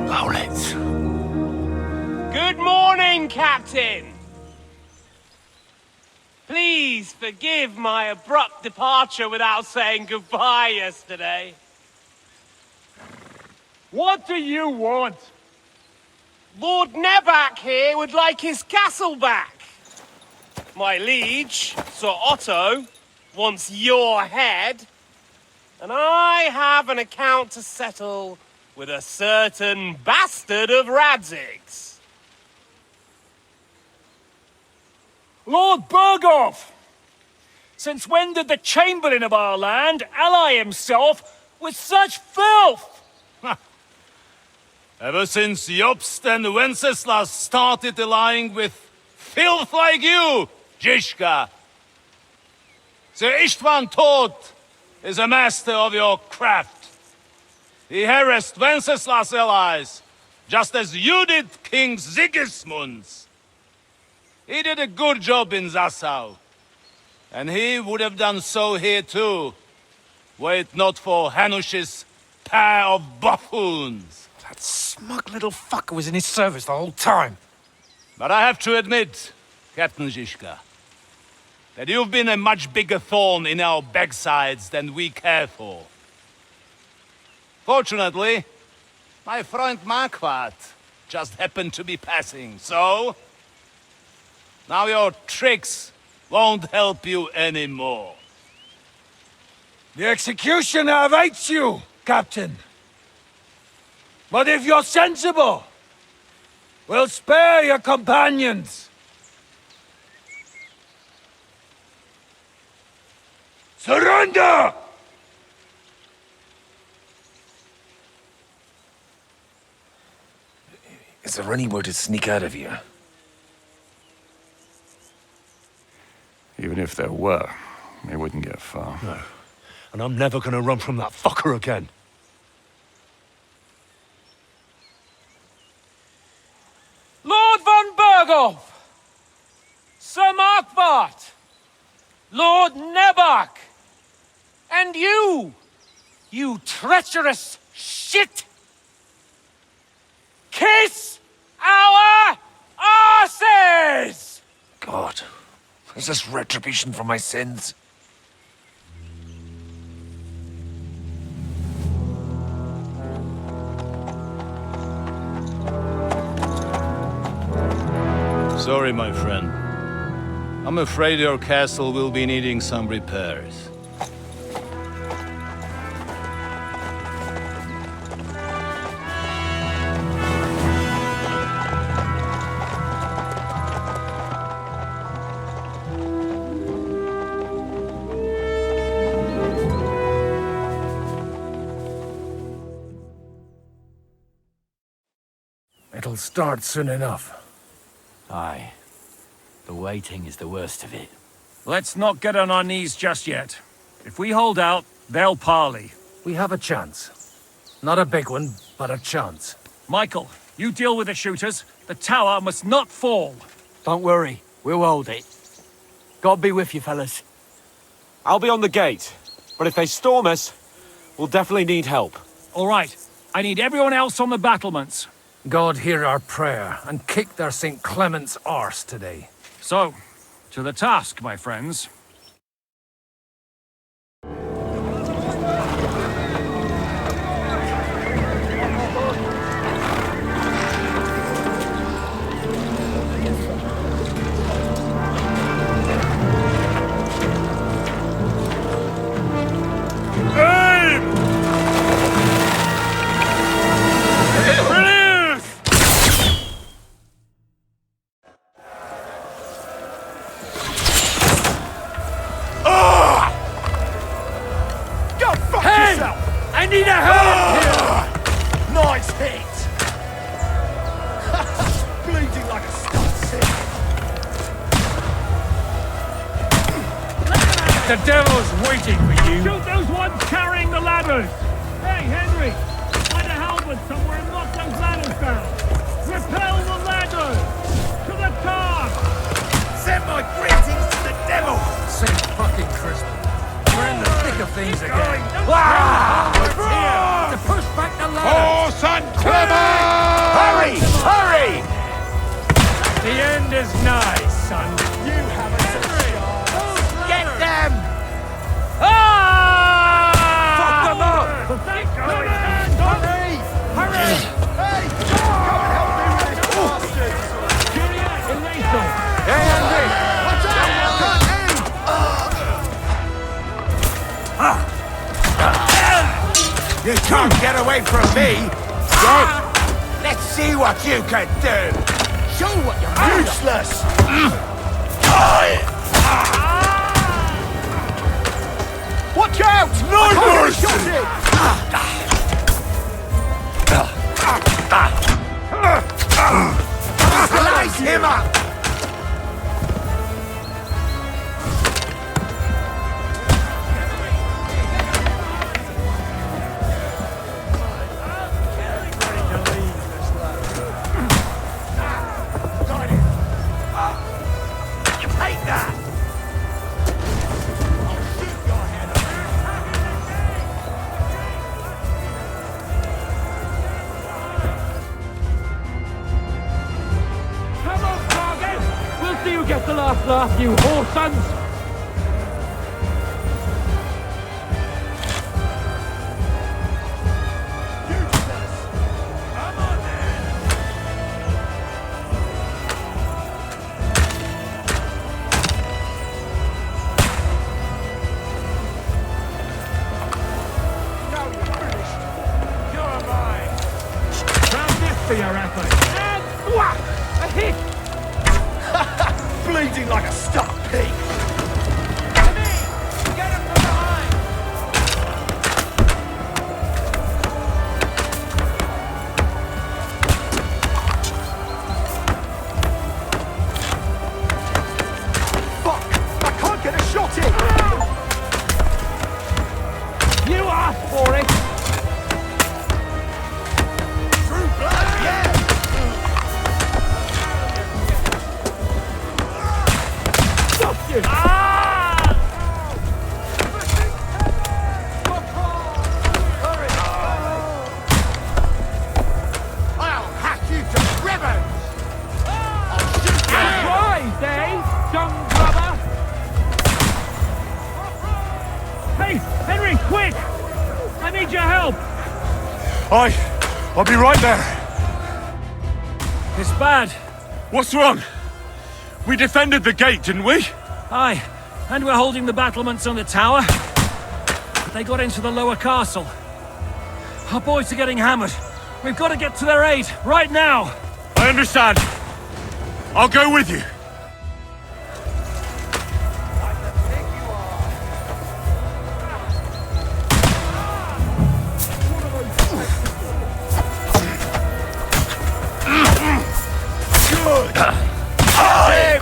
Owlets. Good morning, Captain! Please forgive my abrupt departure without saying goodbye yesterday. What do you want? Lord Nebak here would like his castle back. My liege, Sir Otto, wants your head. And I have an account to settle with a certain bastard of Radzig's. Lord Berghoff! Since when did the Chamberlain of our land ally himself with such filth? Ever since Jobst and Wenceslas started allying with filth like you, Zizka. Sir Istvan Tod is a master of your craft. He harassed Wenceslas' allies, just as you did King Sigismund's. He did a good job in Zassau, and he would have done so here too, were it not for Hanush's pair of buffoons. That smug little fucker was in his service the whole time. But I have to admit, Captain Zizka, that you've been a much bigger thorn in our backsides than we care for. Fortunately, my friend Marquardt just happened to be passing, so... now your tricks won't help you anymore. The executioner awaits you, Captain. But if you're sensible, we'll spare your companions. Surrender! Is there any way to sneak out of here? Even if there were, they wouldn't get far. No. And I'm never gonna run from that fucker again. Lord von Berghoff! Sir Marquardt! Lord Nebak! And you! You treacherous shit! Kiss our asses! God, is this retribution for my sins? Sorry, my friend. I'm afraid your castle will be needing some repairs. It'll start soon enough. Aye. The waiting is the worst of it. Let's not get on our knees just yet. If we hold out, they'll parley. We have a chance. Not a big one, but a chance. Michael, you deal with the shooters. The tower must not fall. Don't worry. We'll hold it. God be with you, fellas. I'll be on the gate, but if they storm us, we'll definitely need help. All right. I need everyone else on the battlements. God hear our prayer and kick their St. Clement's arse today. So, to the task, my friends. I need a hand here! Nice hit! Bleeding like a stuck sick. The devil's waiting for you. Shoot those ones carrying the ladders! Hey, Henry! Find a halberd somewhere and knock those ladders down! Repel the ladders! To the top! Send my greetings to the devil! St. fucking Christmas. We're in the thick of things again. To push back the ladder. Oh, St. Clement! Hurry! Hurry! The end is nigh, son. You haven't a shot. Get them! Fuck them up! Hurry! Hurry! Hey! Come and help me with this bastard! Watch out! I can't aim! You can't get away from me! Dead! Let's see what you can do! Show what you're made of. Useless! Watch out! No mercy! Slice him up! Take that! I'll shoot your head off. Come on, target! We'll see who gets the last laugh, you whore sons! For your effort. And whack! A hit! Bleeding like a stuck pig! Come in! Get him from behind! Fuck! I can't get a shot in! You asked for it! True blood, yeah! Stop you! I'll hack you to ribbons! I'll shoot you! Rise, eh, dung grubber? Hey, Henry, quick! I need your help! I'll be right there. It's bad. What's wrong? We defended the gate, didn't we? Aye, and we're holding the battlements on the tower. But they got into the lower castle. Our boys are getting hammered. We've got to get to their aid, right now! I understand. I'll go with you. Good! Kill him!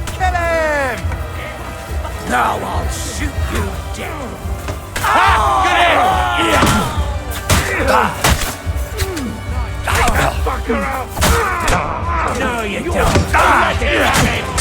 Kill him! Now I'll shoot you dead! Get in! Take that fucker out! No, you don't!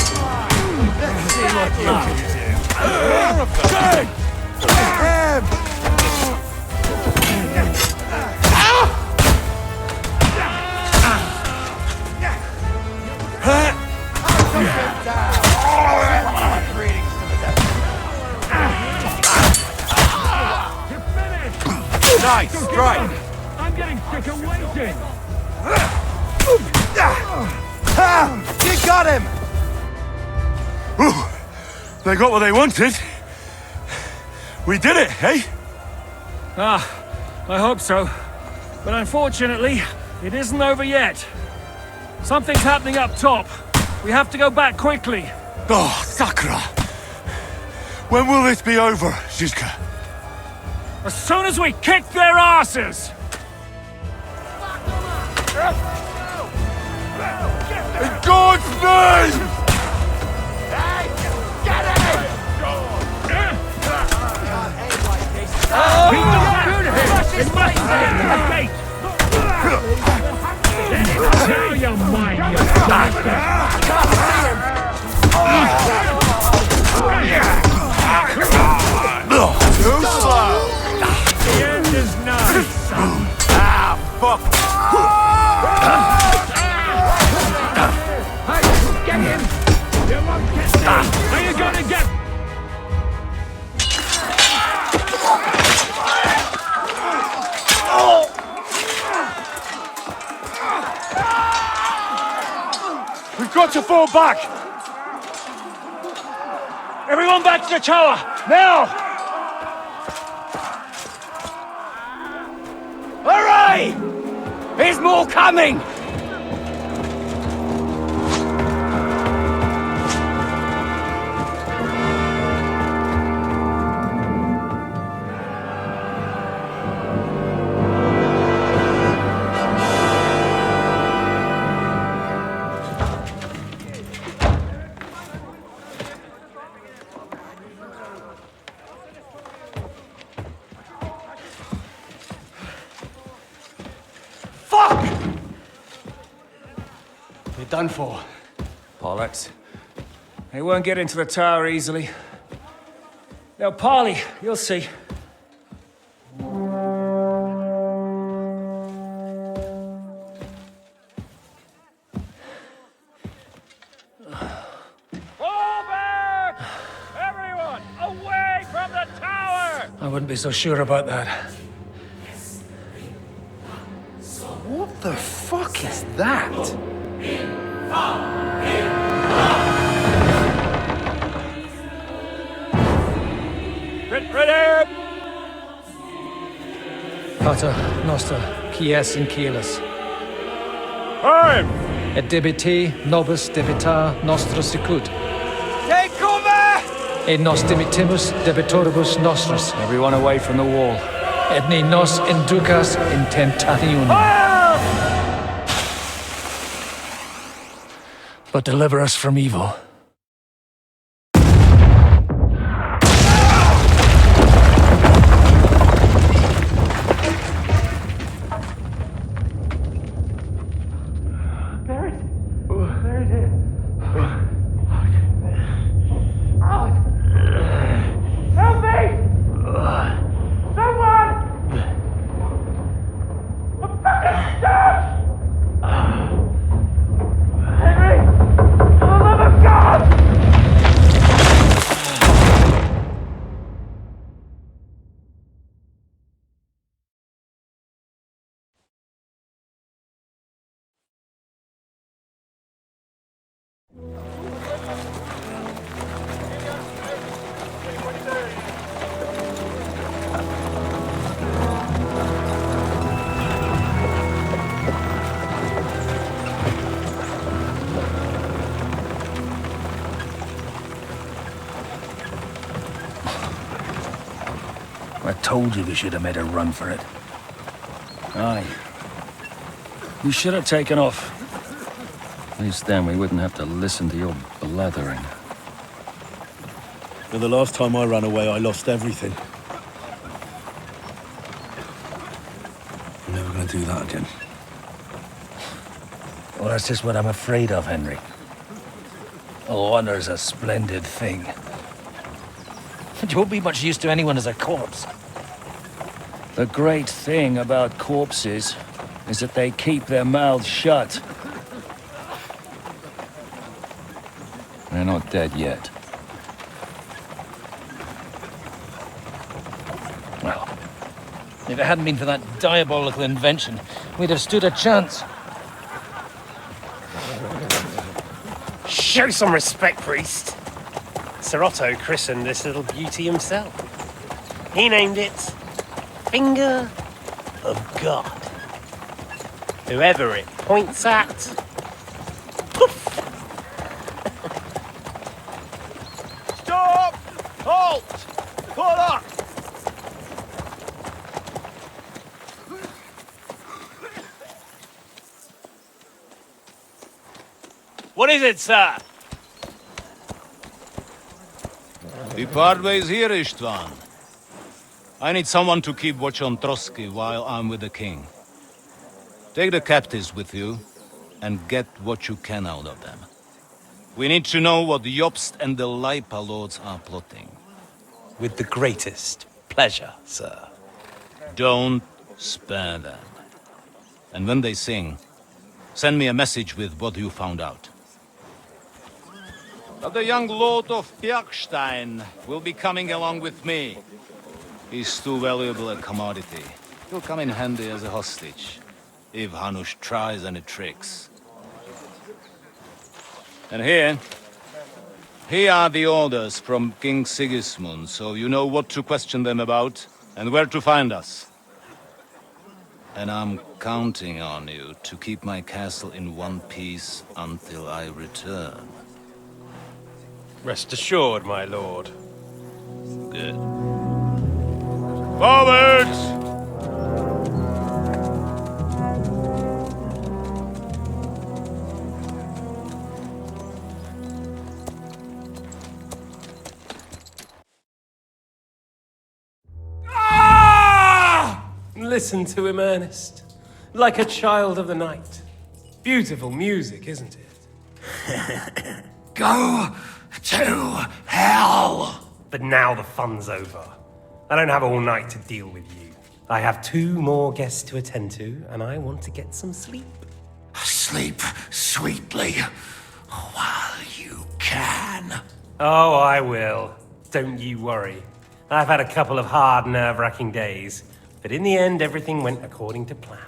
Nice strike! I'm getting sick of waiting! You got him! They got what they wanted. We did it, eh? I hope so. But unfortunately, it isn't over yet. Something's happening up top. We have to go back quickly. Oh, Sakra! When will this be over, Zizka? As soon as we kick their asses! In God's name! It must stay at the gate! Now you mind, you bastard! Too slow! The end is nigh, son. Fuck! Hey, get him! You won't get me! Are you gonna get... We've got to fall back! Everyone back to the tower! Now! Hooray! There's more coming! Done for. Bollocks. They won't get into the tower easily. Now, Parley, you'll see. Fall back! Everyone, away from the tower! I wouldn't be so sure about that. What the fuck is that? Ready! Pater Noster, Kies in Kielis. Time! Et debite nobis debita nostra sicut. Take cover! Et nos dimitimus debitoribus nostris. Everyone away from the wall. Et ni nos inducas in tentationem. But deliver us from evil. I told you we should have made a run for it. Aye. We should have taken off. At least then we wouldn't have to listen to your blathering. And the last time I ran away, I lost everything. I'm never gonna do that again. Well, that's just what I'm afraid of, Henry. Honor's a splendid thing. It won't be much use to anyone as a corpse. The great thing about corpses is that they keep their mouths shut. They're not dead yet. Well, if it hadn't been for that diabolical invention, we'd have stood a chance. Show some respect, priest. Sir Otto christened this little beauty himself. He named it Finger of God. Whoever it points at, poof! Stop! Halt! Pull up! What is it, sir? We part ways here, Istvan. I need someone to keep watch on Trotsky while I'm with the king. Take the captives with you, and get what you can out of them. We need to know what Jobst and the Leipa lords are plotting. With the greatest pleasure, sir. Don't spare them. And when they sing, send me a message with what you found out. But the young lord of Bjergstein will be coming along with me. He's too valuable a commodity. He'll come in handy as a hostage, if Hanush tries any tricks. And here are the orders from King Sigismund, so you know what to question them about, and where to find us. And I'm counting on you to keep my castle in one piece until I return. Rest assured, my lord. Good. Forwards! Listen to him, Ernest. Like a child of the night. Beautiful music, isn't it? Go to hell! But now the fun's over. I don't have all night to deal with you. I have 2 more guests to attend to, and I want to get some sleep. Sleep sweetly while you can. Oh, I will. Don't you worry. I've had a couple of hard, nerve-wracking days, but in the end, everything went according to plan.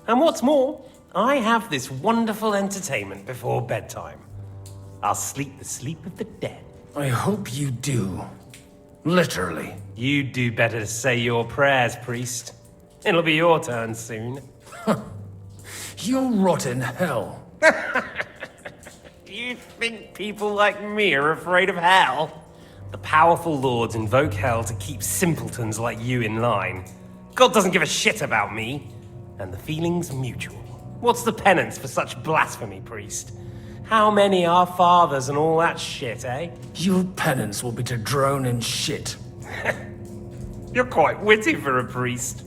And what's more, I have this wonderful entertainment before bedtime. I'll sleep the sleep of the dead. I hope you do. Literally. You'd do better to say your prayers, priest. It'll be your turn soon. You'll rot in hell. Do you think people like me are afraid of hell? The powerful lords invoke hell to keep simpletons like you in line. God doesn't give a shit about me. And the feeling's mutual. What's the penance for such blasphemy, priest? How many are fathers and all that shit, eh? Your penance will be to drown in shit. You're quite witty for a priest.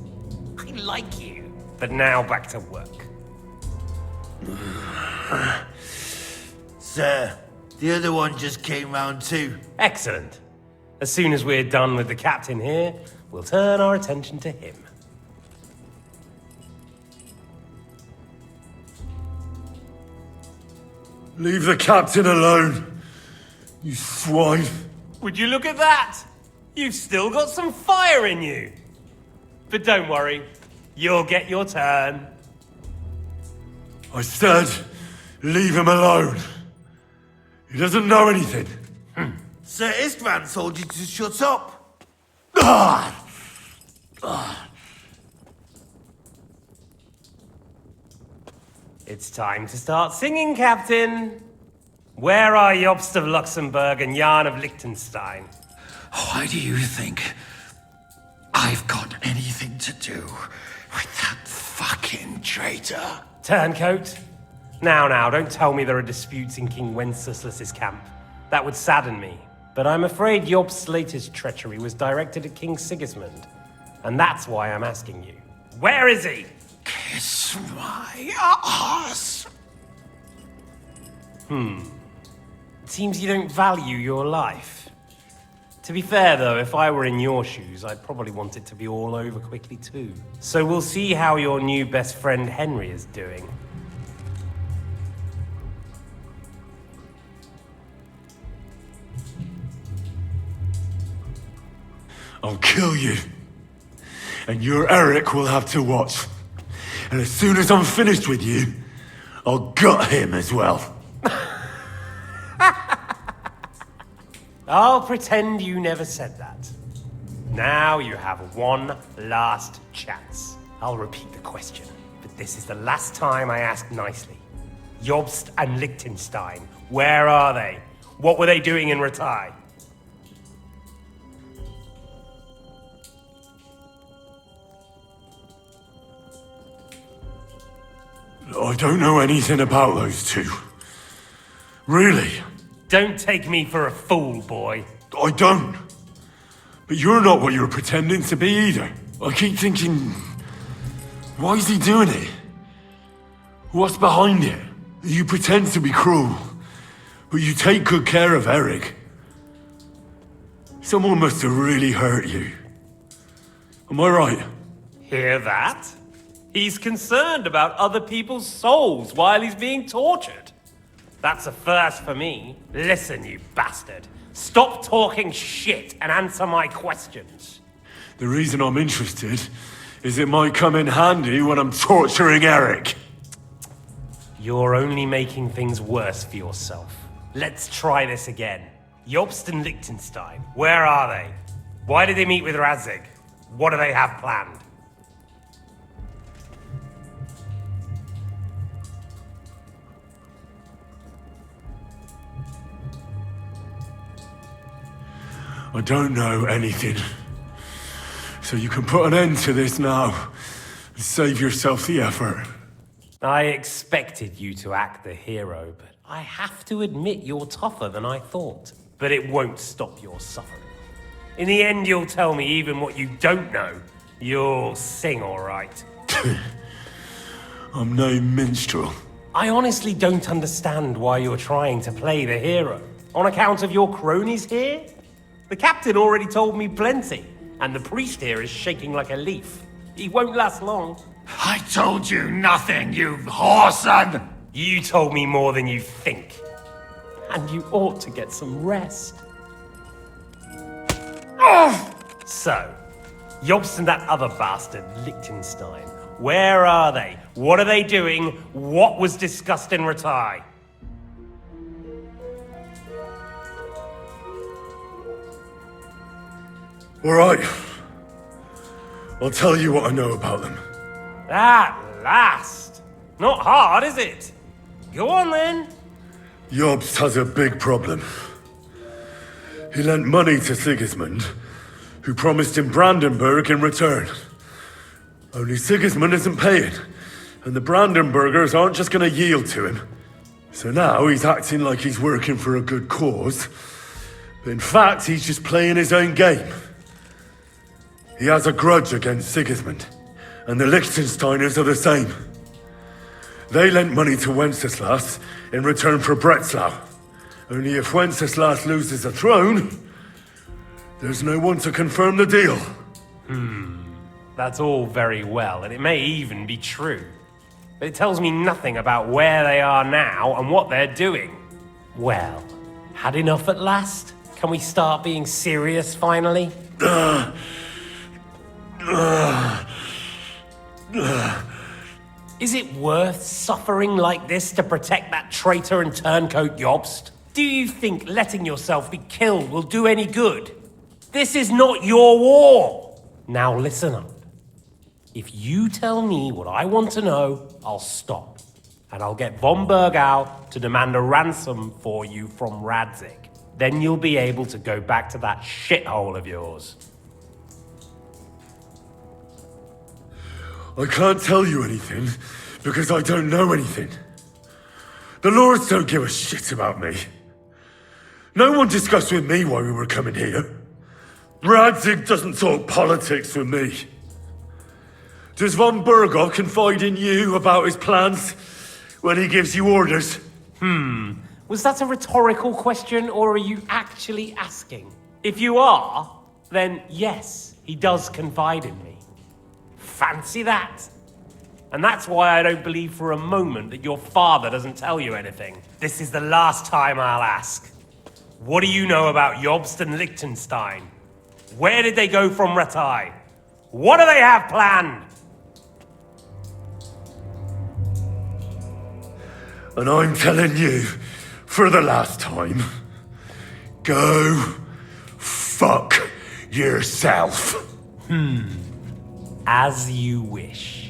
I like you. But now back to work. Sir, the other one just came round too. Excellent. As soon as we're done with the captain here, we'll turn our attention to him. Leave the captain alone, you swine. Would you look at that? You've still got some fire in you. But don't worry, you'll get your turn. I said, leave him alone. He doesn't know anything. Sir Istvan told you to shut up. It's time to start singing, Captain. Where are Jobst of Luxembourg and Jan of Liechtenstein? Why do you think I've got anything to do with that fucking traitor? Turncoat. Now, don't tell me there are disputes in King Wenceslas's camp. That would sadden me. But I'm afraid Jobst's latest treachery was directed at King Sigismund. And that's why I'm asking you. Where is he? Kiss my ass. Seems you don't value your life. To be fair, though, if I were in your shoes, I'd probably want it to be all over quickly, too. So we'll see how your new best friend Henry is doing. I'll kill you. And your Eric will have to watch. And as soon as I'm finished with you, I'll gut him as well. I'll pretend you never said that. Now you have one last chance. I'll repeat the question, but this is the last time I ask nicely. Jobst and Liechtenstein, where are they? What were they doing in Ratai? I don't know anything about those two. Really. Don't take me for a fool, boy. I don't. But you're not what you're pretending to be either. I keep thinking, why is he doing it? What's behind it? You pretend to be cruel, but you take good care of Eric. Someone must have really hurt you. Am I right? Hear that? He's concerned about other people's souls while he's being tortured. That's a first for me. Listen, you bastard. Stop talking shit and answer my questions. The reason I'm interested is it might come in handy when I'm torturing Eric. You're only making things worse for yourself. Let's try this again. Jobst and Liechtenstein, where are they? Why did they meet with Radzig? What do they have planned? I don't know anything. So you can put an end to this now and save yourself the effort. I expected you to act the hero, but I have to admit you're tougher than I thought. But it won't stop your suffering. In the end, you'll tell me even what you don't know. You'll sing all right. I'm no minstrel. I honestly don't understand why you're trying to play the hero. On account of your cronies here? The captain already told me plenty, and the priest here is shaking like a leaf. He won't last long. I told you nothing, you whoreson! You told me more than you think. And you ought to get some rest. So, Jobst and that other bastard, Liechtenstein, where are they? What are they doing? What was discussed in Ratai? All right. I'll tell you what I know about them. At last! Not hard, is it? Go on then. Jobst has a big problem. He lent money to Sigismund, who promised him Brandenburg in return. Only Sigismund isn't paying, and the Brandenburgers aren't just going to yield to him. So now he's acting like he's working for a good cause, but in fact he's just playing his own game. He has a grudge against Sigismund, and the Liechtensteiners are the same. They lent money to Wenceslas in return for Breslau. Only if Wenceslas loses the throne, there's no one to confirm the deal. That's all very well, and it may even be true. But it tells me nothing about where they are now and what they're doing. Well, had enough at last? Can we start being serious finally? Is it worth suffering like this to protect that traitor and turncoat Jobst? Do you think letting yourself be killed will do any good? This is not your war! Now listen up. If you tell me what I want to know, I'll stop. And I'll get von Bergau to demand a ransom for you from Radzig. Then you'll be able to go back to that shithole of yours. I can't tell you anything, because I don't know anything. The Lords don't give a shit about me. No one discussed with me why we were coming here. Radzig doesn't talk politics with me. Does von Bergov confide in you about his plans when he gives you orders? Was that a rhetorical question, or are you actually asking? If you are, then yes, he does confide in me. Fancy that. And that's why I don't believe for a moment that your father doesn't tell you anything. This is the last time I'll ask. What do you know about Jobst and Liechtenstein? Where did they go from Ratai? What do they have planned? And I'm telling you, for the last time, go fuck yourself. As you wish.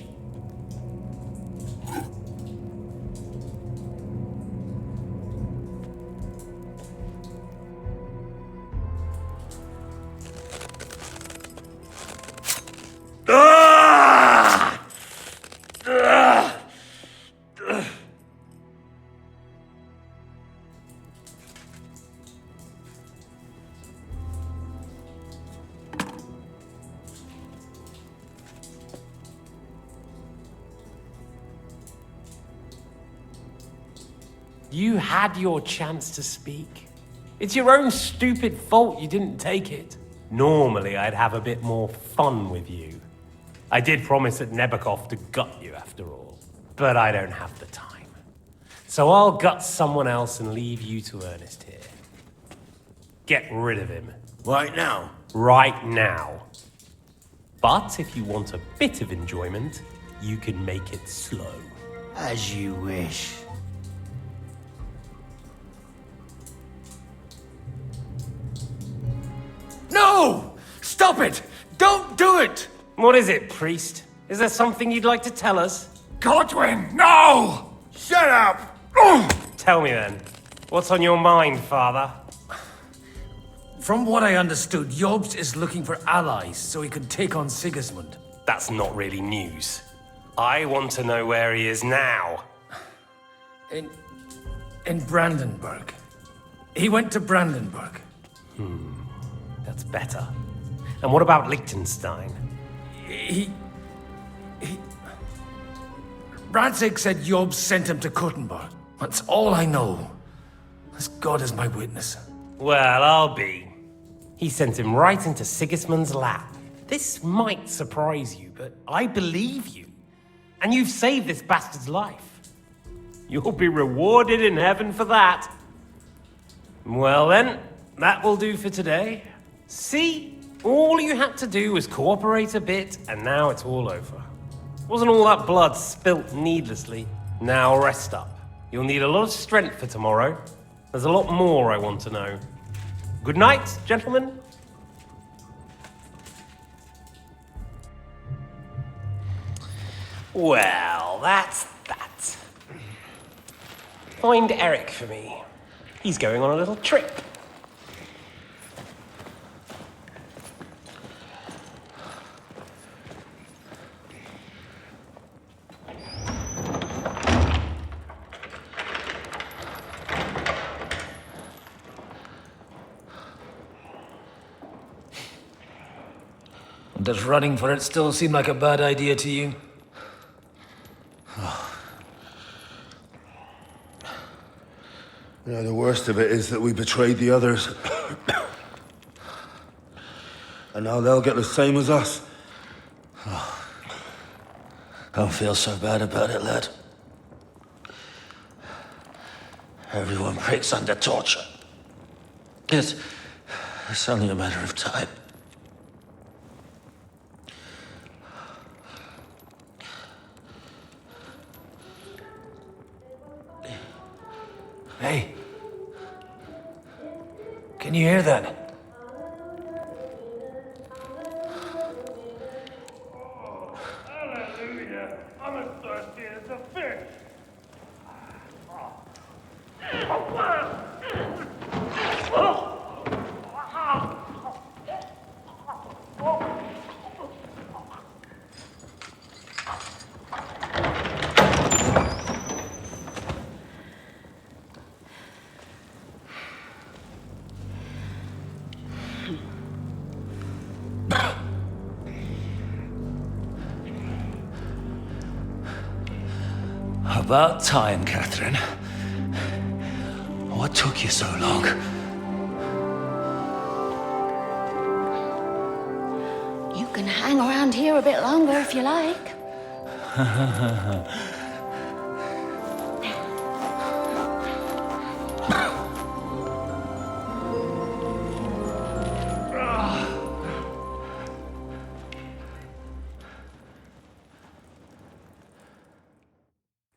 You had your chance to speak. It's your own stupid fault you didn't take it. Normally, I'd have a bit more fun with you. I did promise at Nebakov to gut you after all, but I don't have the time. So I'll gut someone else and leave you to Ernest here. Get rid of him. Right now? Right now. But if you want a bit of enjoyment, you can make it slow. As you wish. No! Stop it! Don't do it! What is it, priest? Is there something you'd like to tell us? Godwin, no! Shut up! Tell me then. What's on your mind, father? From what I understood, Jobst is looking for allies so he can take on Sigismund. That's not really news. I want to know where he is now. In Brandenburg. He went to Brandenburg. That's better. And what about Liechtenstein? Radzig said Jobst sent him to Kuttenberg. That's all I know. As God is my witness. Well, I'll be. He sent him right into Sigismund's lap. This might surprise you, but I believe you. And you've saved this bastard's life. You'll be rewarded in heaven for that. Well then, that will do for today. See? All you had to do was cooperate a bit, and now it's all over. Wasn't all that blood spilt needlessly? Now rest up. You'll need a lot of strength for tomorrow. There's a lot more I want to know. Good night, gentlemen. Well, that's that. Find Eric for me. He's going on a little trip. Does running for it still seem like a bad idea to you? You know, the worst of it is that we betrayed the others. And now they'll get the same as us. Don't feel so bad about it, lad. Everyone breaks under torture. It's only a matter of time. Hey. Can you hear that? Hallelujah. I'm as thirsty as a fish. About time, Catherine. What took you so long? You can hang around here a bit longer if you like.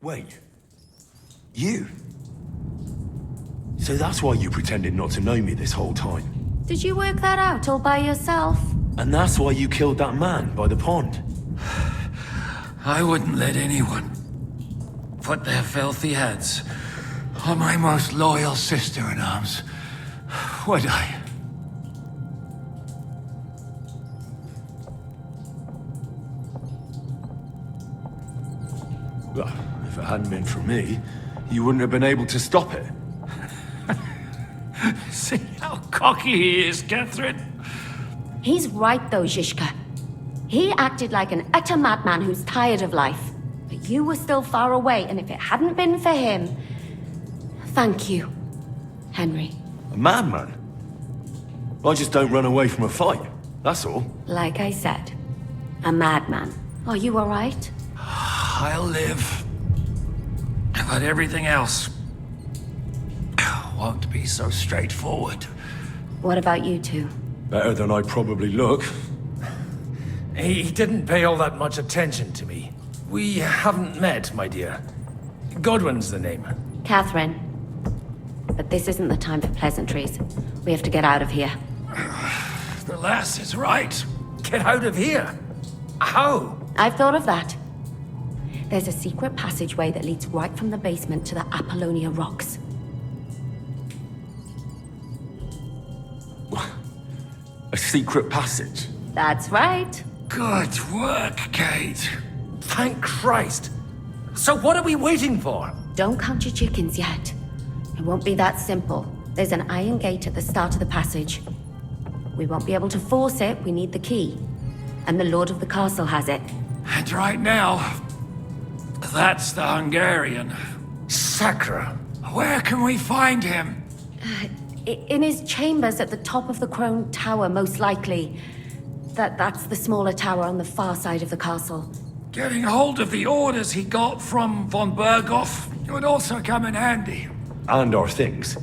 Wait. You? So that's why you pretended not to know me this whole time? Did you work that out all by yourself? And that's why you killed that man by the pond? I wouldn't let anyone put their filthy heads on my most loyal sister-in-arms, would I? Well, if it hadn't been for me, you wouldn't have been able to stop it. See how cocky he is, Catherine? He's right though, Zizka. He acted like an utter madman who's tired of life. But you were still far away, and if it hadn't been for him... Thank you, Henry. A madman? I just don't run away from a fight, that's all. Like I said, a madman. Are you alright? I'll live. But everything else won't be so straightforward. What about you two? Better than I probably look. He didn't pay all that much attention to me. We haven't met, my dear. Godwin's the name. Catherine. But this isn't the time for pleasantries. We have to get out of here. The lass is right. Get out of here? How? I've thought of that. There's a secret passageway that leads right from the basement to the Apollonia Rocks. A secret passage? That's right. Good work, Kate. Thank Christ. So what are we waiting for? Don't count your chickens yet. It won't be that simple. There's an iron gate at the start of the passage. We won't be able to force it, we need the key. And the Lord of the Castle has it. And right now, that's the Hungarian. Sacra. Where can we find him? In his chambers at the top of the Crone Tower, most likely. That's the smaller tower on the far side of the castle. Getting hold of the orders he got from von Berghoff would also come in handy. And our things.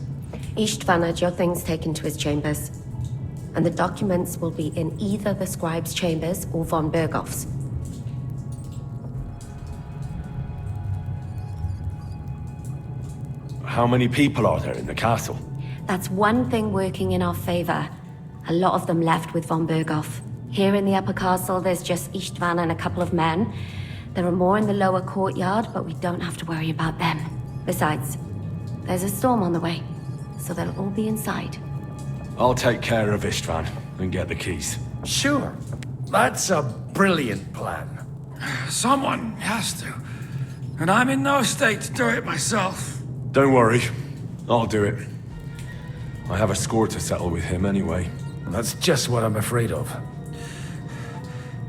Istvan had your things taken to his chambers. And the documents will be in either the scribe's chambers or von Berghoff's. How many people are there in the castle? That's one thing working in our favor. A lot of them left with von Berghoff. Here in the upper castle, there's just Istvan and a couple of men. There are more in the lower courtyard, but we don't have to worry about them. Besides, there's a storm on the way, so they'll all be inside. I'll take care of Istvan and get the keys. Sure. That's a brilliant plan. Someone has to. And I'm in no state to do it myself. Don't worry. I'll do it. I have a score to settle with him anyway. That's just what I'm afraid of.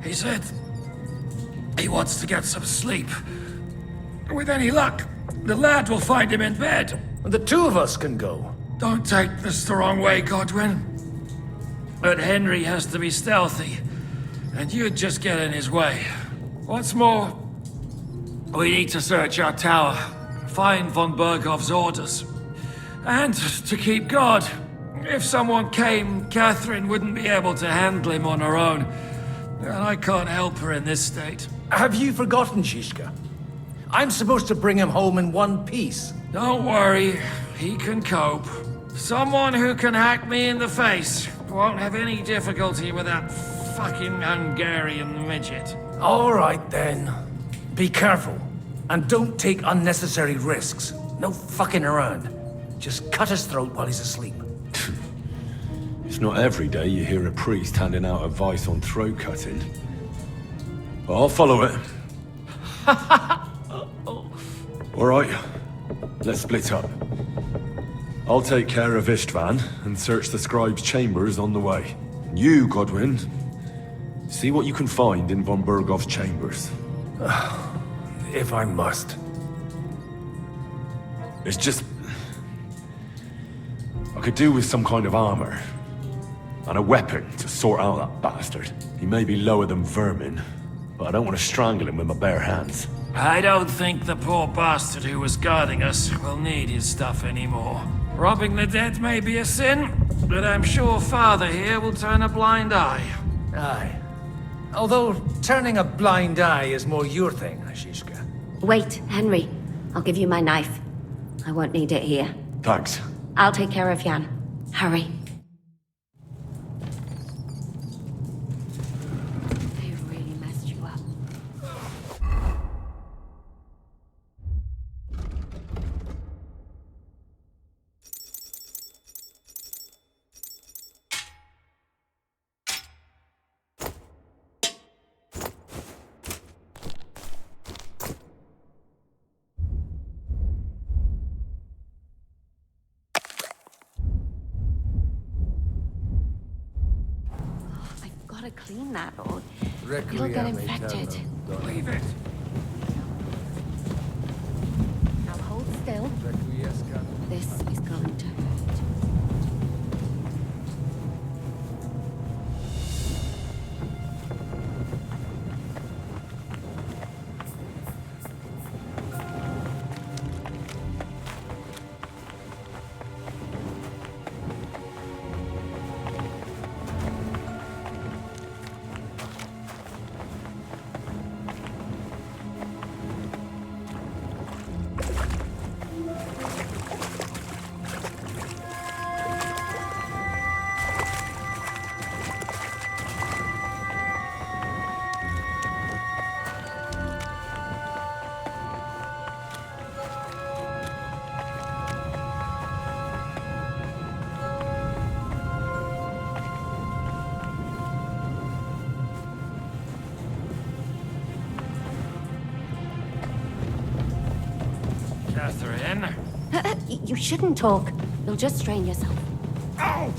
He said he wants to get some sleep. With any luck, the lad will find him in bed. The two of us can go. Don't take this the wrong way, Godwin. But Henry has to be stealthy, and you'd just get in his way. What's more, we need to search our tower, find von Berghoff's orders, and to keep guard. If someone came, Catherine wouldn't be able to handle him on her own. And I can't help her in this state. Have you forgotten, Zizka? I'm supposed to bring him home in one piece. Don't worry, he can cope. Someone who can hack me in the face won't have any difficulty with that fucking Hungarian midget. All right, then. Be careful. And don't take unnecessary risks. No fucking around. Just cut his throat while he's asleep. It's not every day you hear a priest handing out advice on throat cutting. But I'll follow it. All right, let's split up. I'll take care of Istvan and search the scribe's chambers on the way. And you, Godwin, see what you can find in von Berghoff's chambers. If I must. It's just... could do with some kind of armor. And a weapon to sort out that bastard. He may be lower than vermin, but I don't want to strangle him with my bare hands. I don't think the poor bastard who was guarding us will need his stuff anymore. Robbing the dead may be a sin, but I'm sure Father here will turn a blind eye. Aye. Although turning a blind eye is more your thing, Ashishka. Wait, Henry. I'll give you my knife. I won't need it here. Thanks. I'll take care of Jan. Hurry. They really messed you up. Gotta clean that, or it'll get infected. Leave it. Now hold still. This is going to hurt. Catherine? You shouldn't talk. You'll just strain yourself. Ow!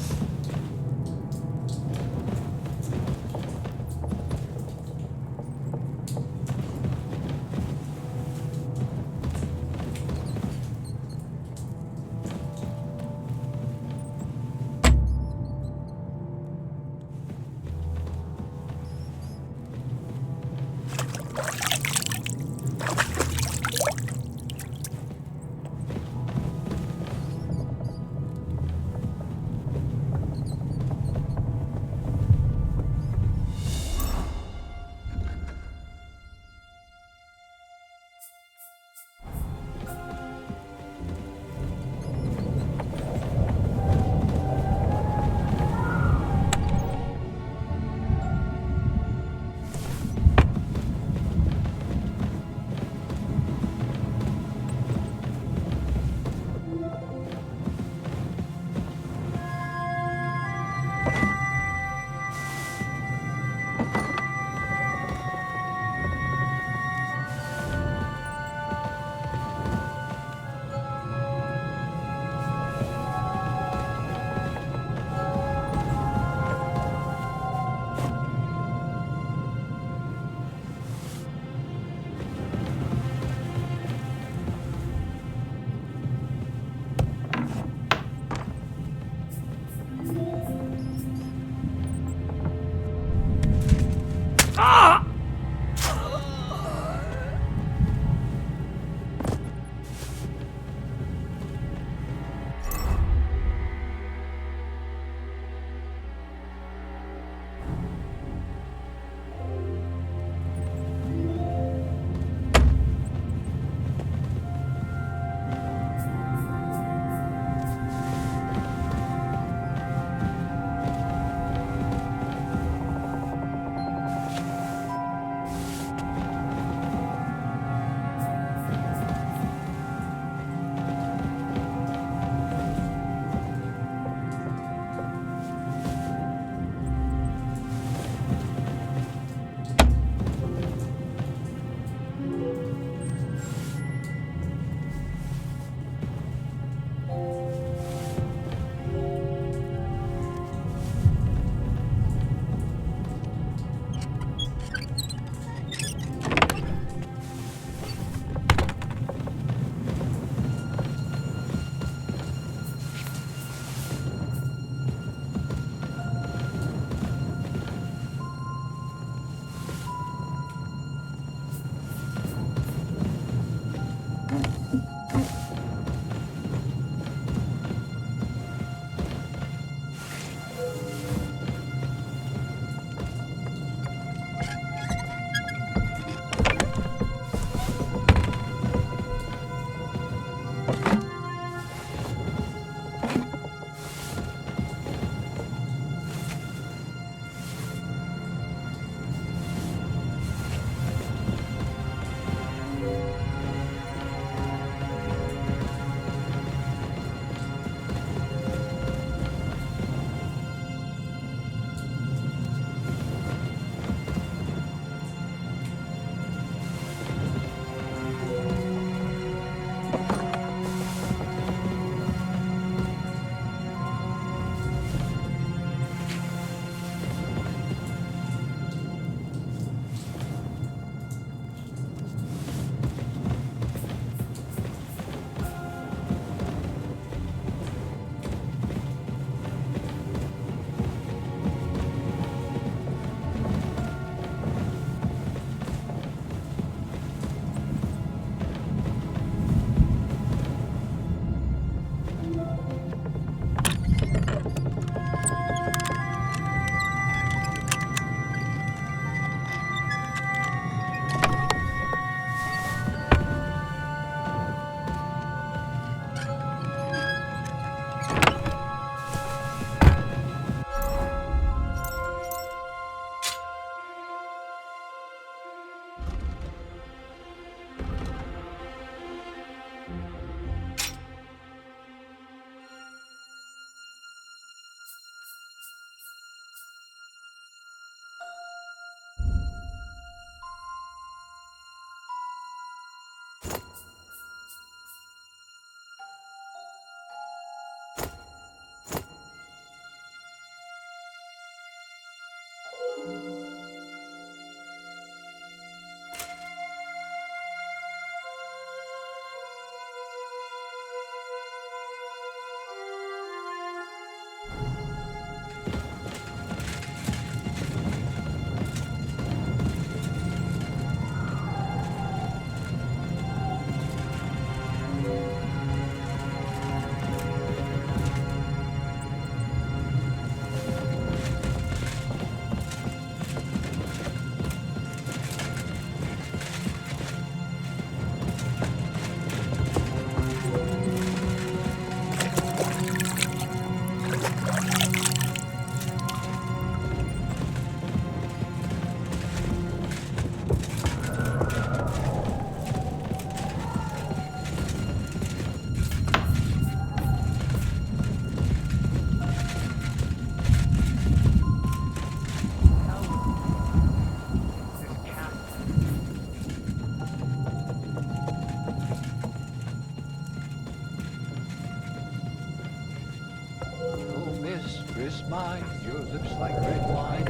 mistress mine, your lips like red wine.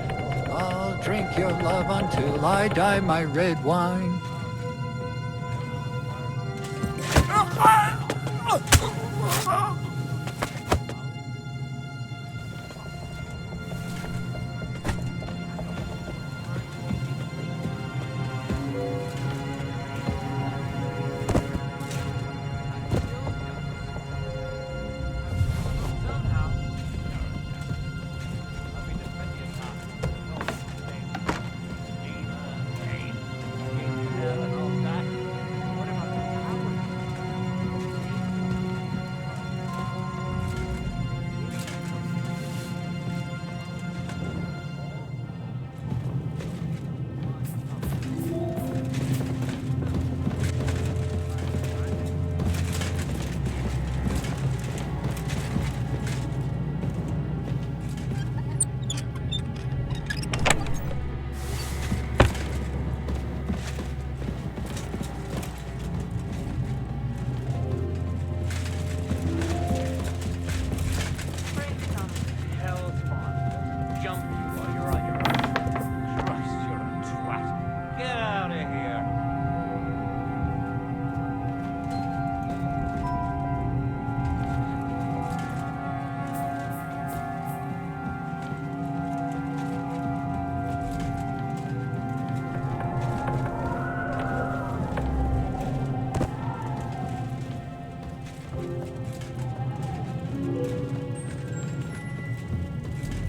I'll drink your love until I die, my red wine.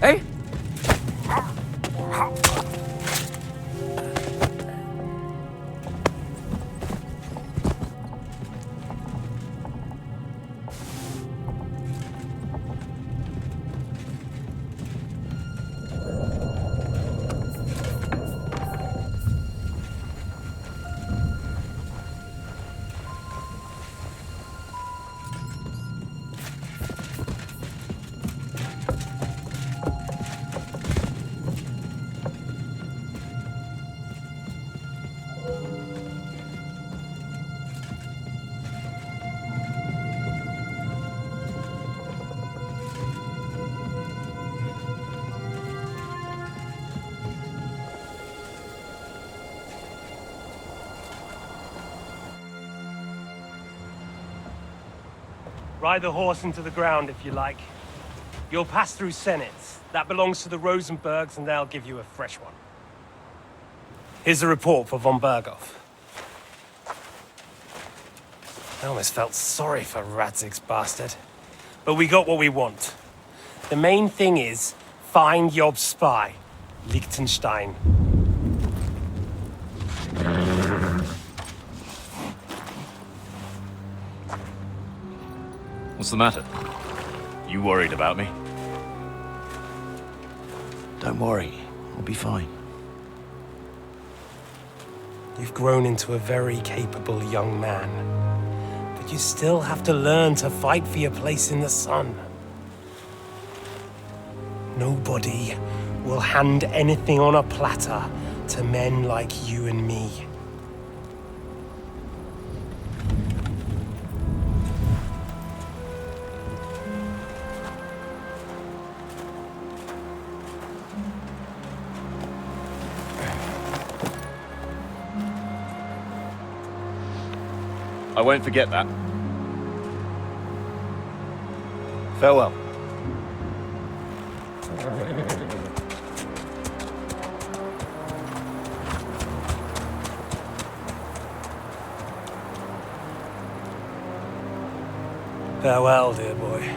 Hey! Ride the horse into the ground if you like. You'll pass through Senates. That belongs to the Rosenbergs, and they'll give you a fresh one. Here's a report for von Berghoff. I almost felt sorry for Radzig's bastard. But we got what we want. The main thing is, find Job's spy, Liechtenstein. What's the matter? You worried about me? Don't worry, I'll be fine. You've grown into a very capable young man. But you still have to learn to fight for your place in the sun. Nobody will hand anything on a platter to men like you and me. I won't forget that. Farewell. Farewell, dear boy.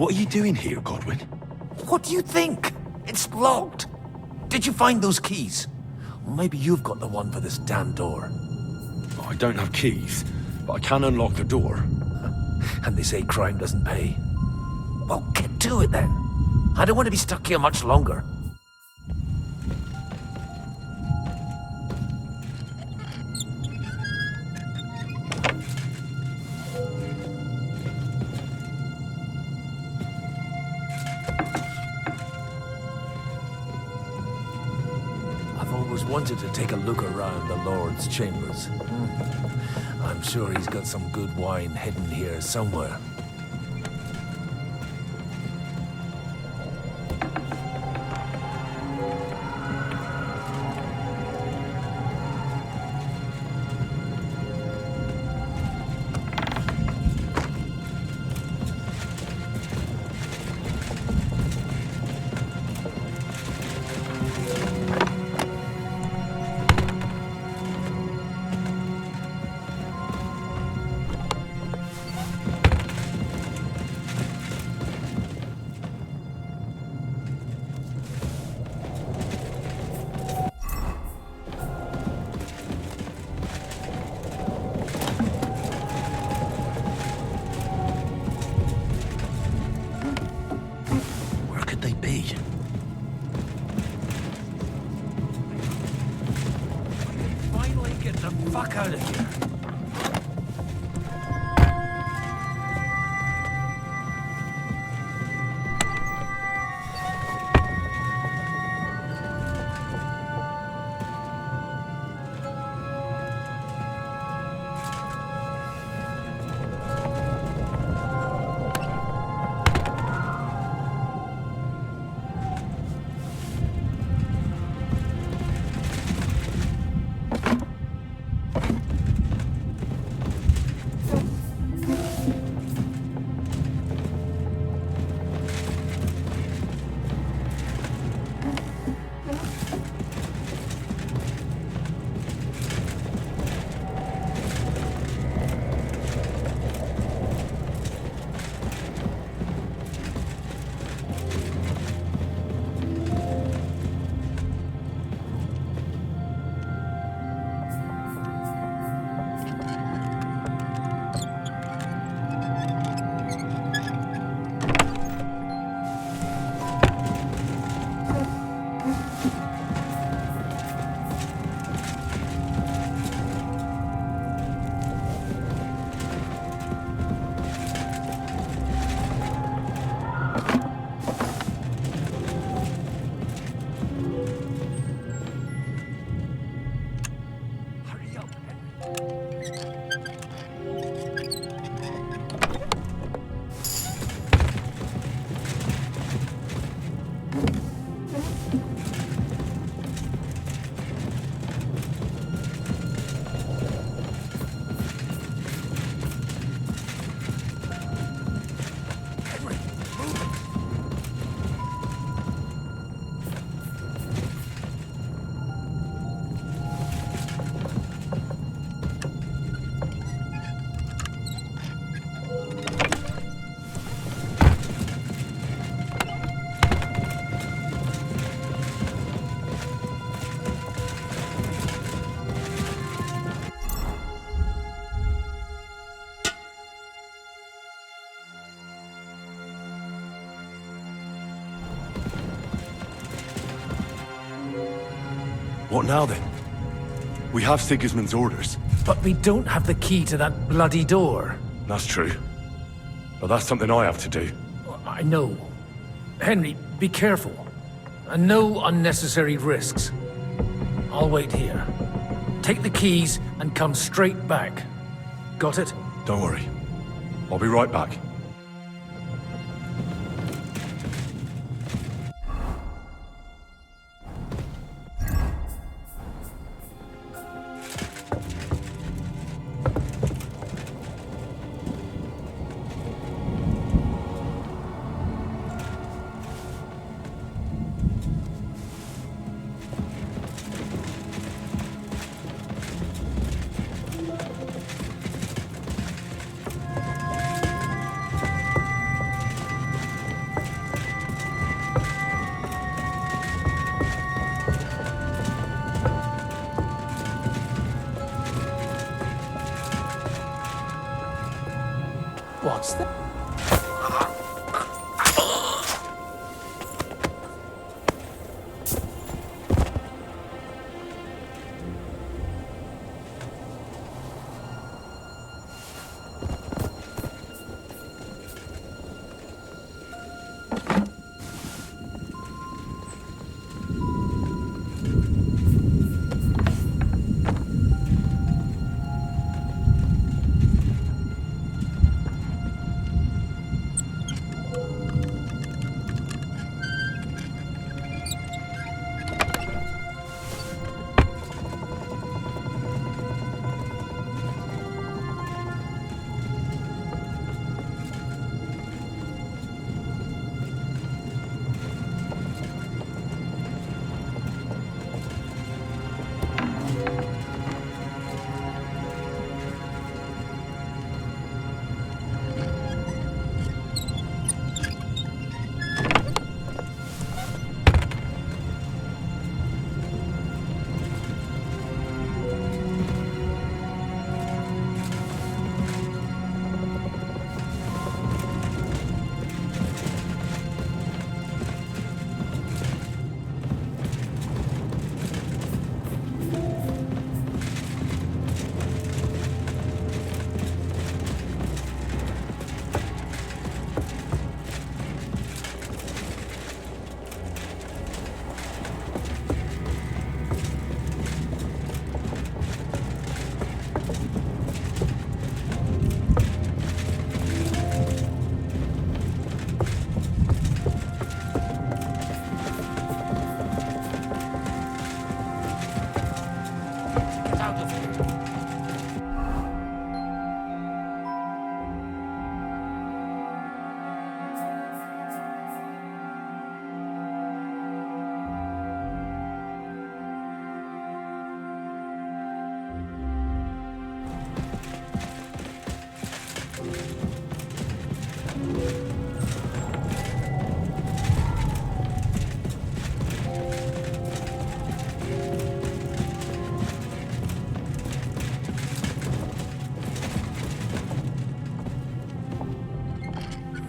What are you doing here, Godwin? What do you think? It's locked. Did you find those keys? Or maybe you've got the one for this damn door. I don't have keys, but I can unlock the door. And they say crime doesn't pay. Well, get to it then. I don't want to be stuck here much longer. I've always wanted to take a look around the Lord's chambers. I'm sure he's got some good wine hidden here somewhere. Fuck out of here. What now then? We have Sigismund's orders. But we don't have the key to that bloody door. That's true. But that's something I have to do. I know. Henry, be careful. And no unnecessary risks. I'll wait here. Take the keys and come straight back. Got it? Don't worry. I'll be right back.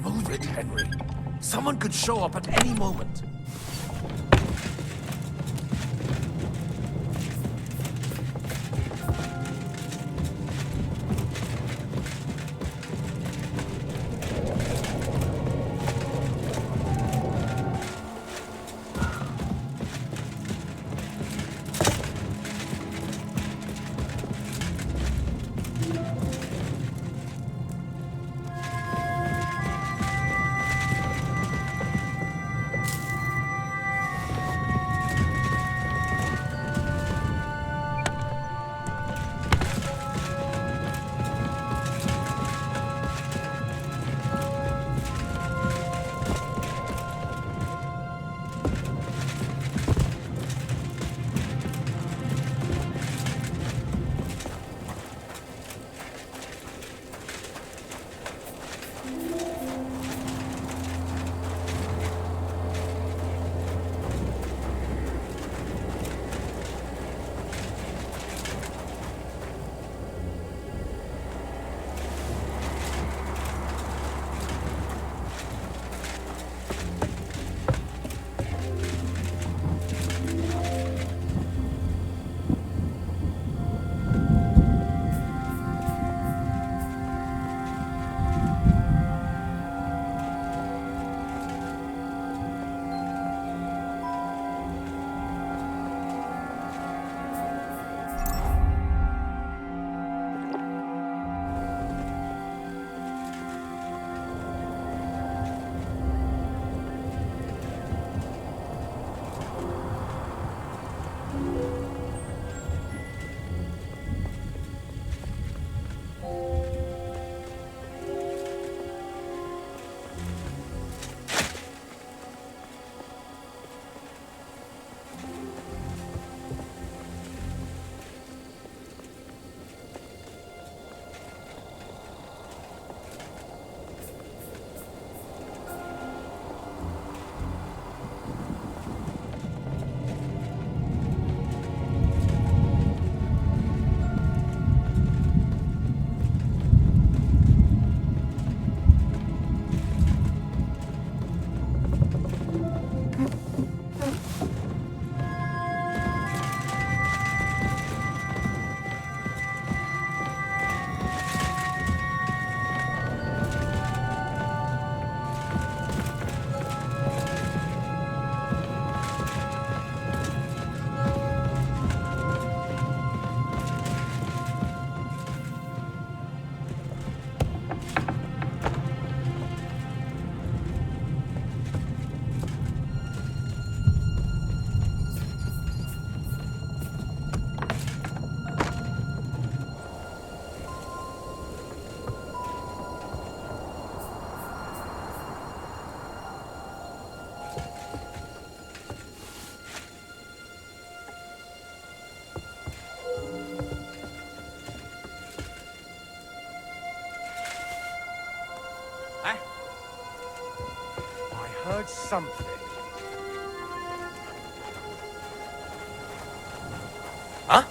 Move it, Henry. Someone could show up at any moment. heard something. Huh?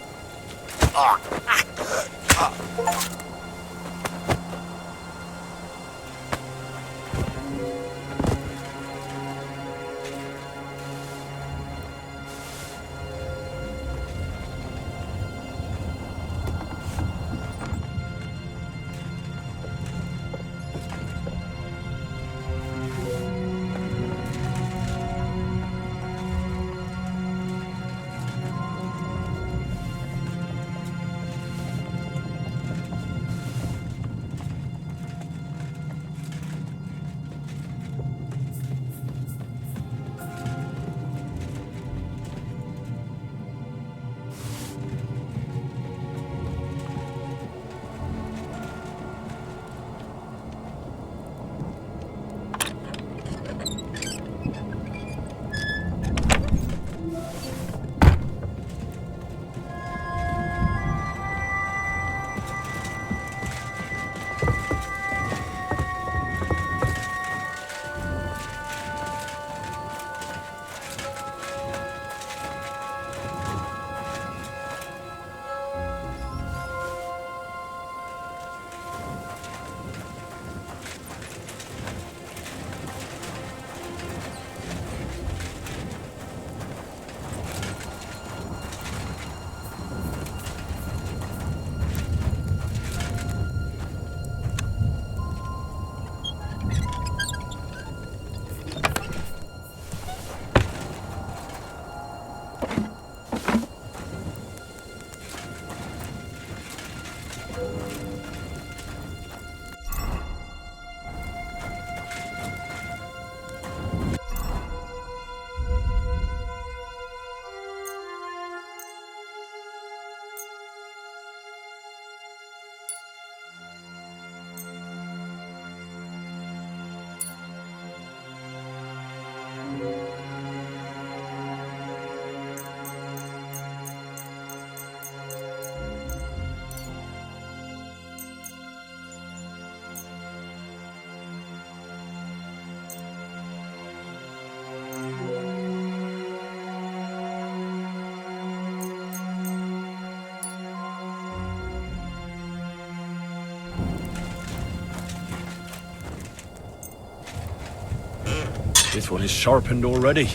This one is sharpened already.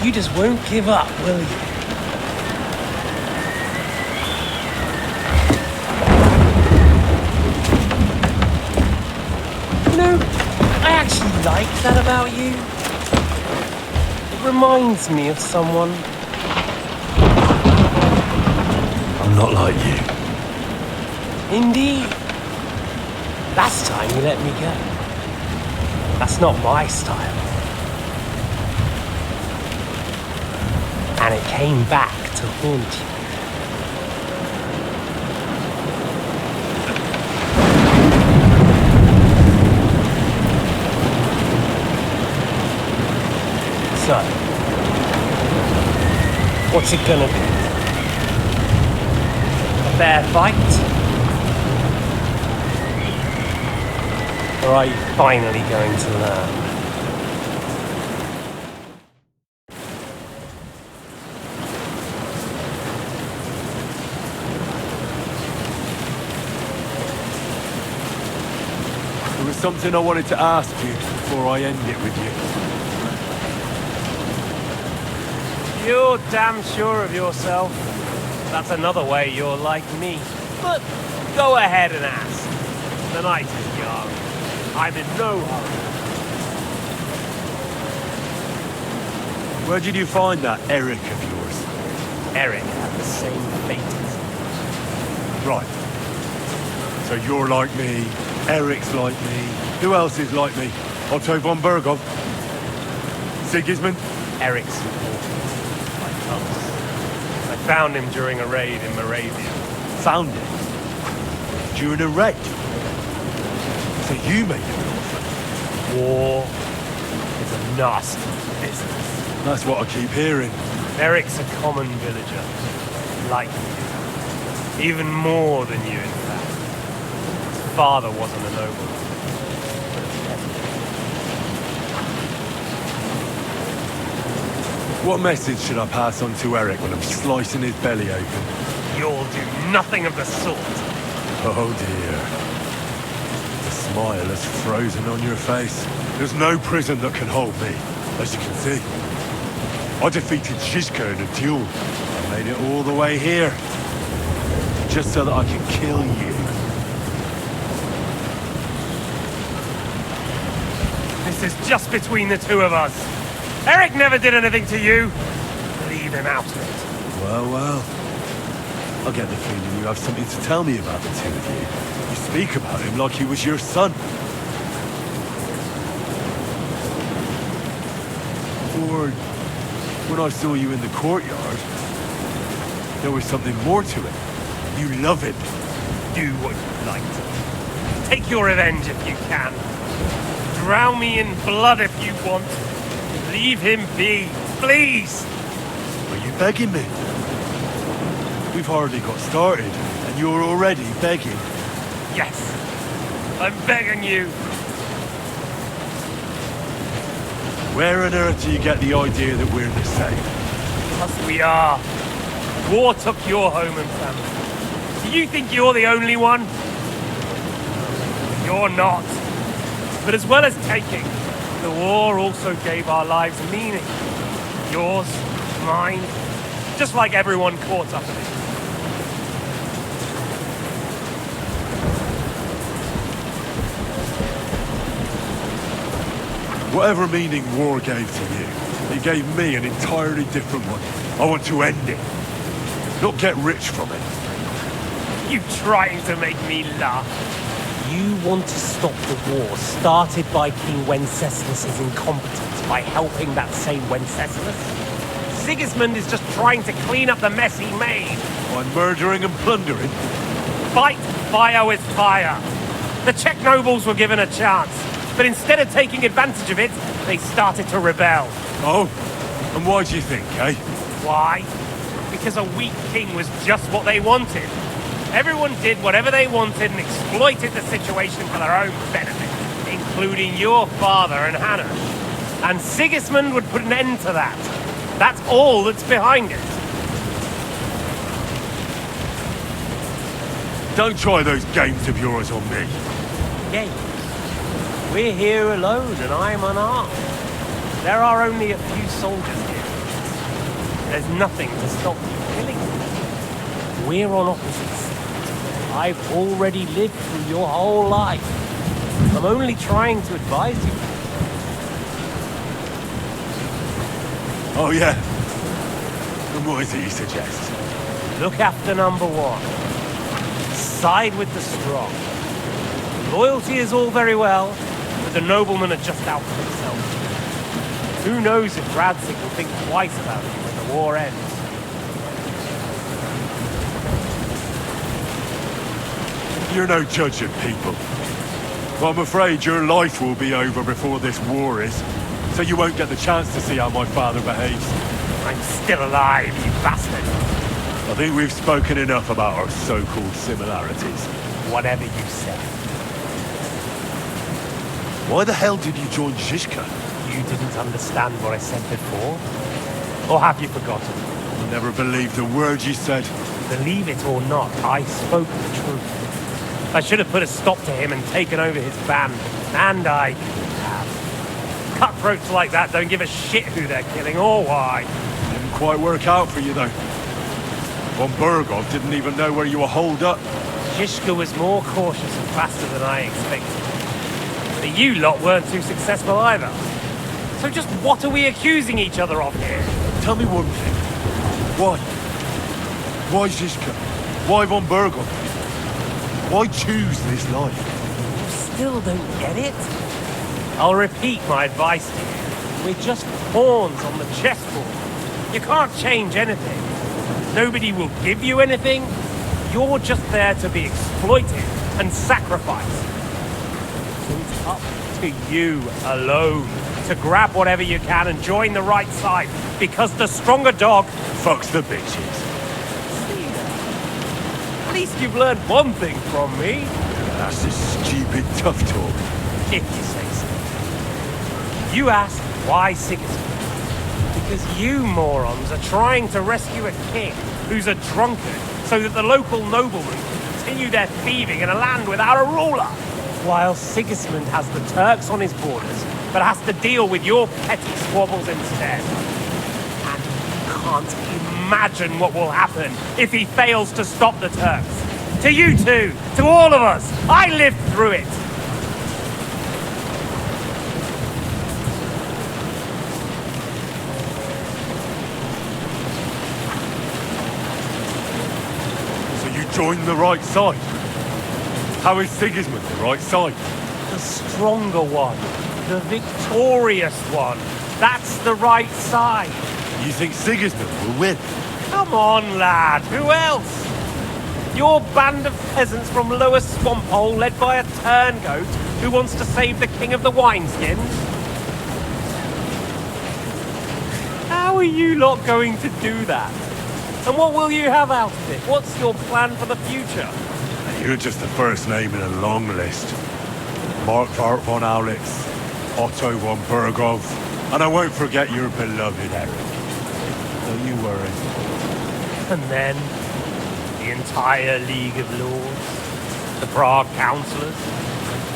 You just won't give up, will you? You know, I actually like that about you. It reminds me of someone. I'm not like you. Indeed. Last time you let me go. That's not my style. And it came back to haunt you. So, what's it gonna be? A fair fight? Or are you finally going to learn? There was something I wanted to ask you before I end it with you. You're damn sure of yourself. That's another way you're like me. But go ahead and ask. The night is young. I'm in no hurry. Where did you find that Eric of yours? Eric had the same fate as you. Right. So you're like me, Eric's like me. Who else is like me? Otto von Berghoff? Sigismund? Eric's important. Like us. I found him during a raid in Moravia. Found him? During a raid? So you made him an orphan? War is a nasty business. That's what I keep hearing. Eric's a common villager. Like you. Even more than you, in fact. His father wasn't a nobleman. What message should I pass on to Eric when I'm slicing his belly open? You'll do nothing of the sort. Oh dear. The smile is frozen on your face. There's no prison that can hold me, as you can see. I defeated Zizka in a duel. I made it all the way here. Just so that I can kill you. This is just between the two of us. Eric never did anything to you. Leave him out of it. Well. I get the feeling you have something to tell me about the two of you. You speak about him like he was your son. Or when I saw you in the courtyard, there was something more to it. You love him. Do what you like to. Take your revenge if you can. Drown me in blood if you want. Leave him be, please! Are you begging me? We've hardly got started, and you're already begging. Yes, I'm begging you. Where on earth do you get the idea that we're the same? Because we are. War took your home and family. Do you think you're the only one? You're not. But as well as taking, the war also gave our lives meaning. Yours, mine, just like everyone caught up in it. Whatever meaning war gave to you, it gave me an entirely different one. I want to end it, not get rich from it. You trying to make me laugh? You want to stop the war started by King Wenceslas's incompetence by helping that same Wenceslas? Sigismund is just trying to clean up the mess he made. By murdering and plundering? Fight fire with fire. The Czech nobles were given a chance, but instead of taking advantage of it, they started to rebel. Oh? And why do you think, eh? Why? Because a weak king was just what they wanted. Everyone did whatever they wanted and exploited the situation for their own benefit, including your father and Hannah. And Sigismund would put an end to that. That's all that's behind it. Don't try those games of yours on me. Games? We're here alone and I'm unarmed. There are only a few soldiers here. there's nothing to stop you killing me. We're on opposite sides. I've already lived through your whole life. I'm only trying to advise you. Oh, yeah. And what is it you suggest? Look after number one. Side with the strong. Loyalty is all very well, but the noblemen are just out for themselves. Who knows if Radzig will think twice about you when the war ends. You're no judge of people. But I'm afraid your life will be over before this war is, so you won't get the chance to see how my father behaves. I'm still alive, you bastard! I think we've spoken enough about our so-called similarities. Whatever you say. Why the hell did you join Zizka? You didn't understand what I said before? Or have you forgotten? I never believed a word you said. Believe it or not, I spoke the truth. I should have put a stop to him and taken over his band. And I have. Cutthroats like that don't give a shit who they're killing or why. Didn't quite work out for you, though. Von Burgov didn't even know where you were holed up. Zizka was more cautious and faster than I expected. But you lot weren't too successful either. So just what are we accusing each other of here? Tell me one thing. Why? Why Zizka? Why Von Burgov? Why choose this life? You still don't get it? I'll repeat my advice to you. We're just pawns on the chessboard. You can't change anything. Nobody will give you anything. You're just there to be exploited and sacrificed. So it's up to you alone to grab whatever you can and join the right side, because the stronger dog fucks the bitches. See that? At least you've learned one thing from me. That's just stupid tough talk. If you say so. You ask why Sigismund? Because you morons are trying to rescue a king who's a drunkard so that the local noblemen can continue their thieving in a land without a ruler. While Sigismund has the Turks on his borders, but has to deal with your petty squabbles instead. And you can't imagine what will happen if he fails to stop the Turks. To you two, to all of us, I lived through it. Join the right side. How is Sigismund the right side? The stronger one. The victorious one. That's the right side. You think Sigismund will win? Come on, lad. Who else? Your band of peasants from Lower Swamphole led by a turngoat who wants to save the king of the wineskins? How are you lot going to do that? And what will you have out of it? What's your plan for the future? You're just the first name in a long list. Mark Vart von Aulitz, Otto von Burgov, and I won't forget your beloved Eric. Don't you worry. And then, the entire League of Lords? The Prague Councillors?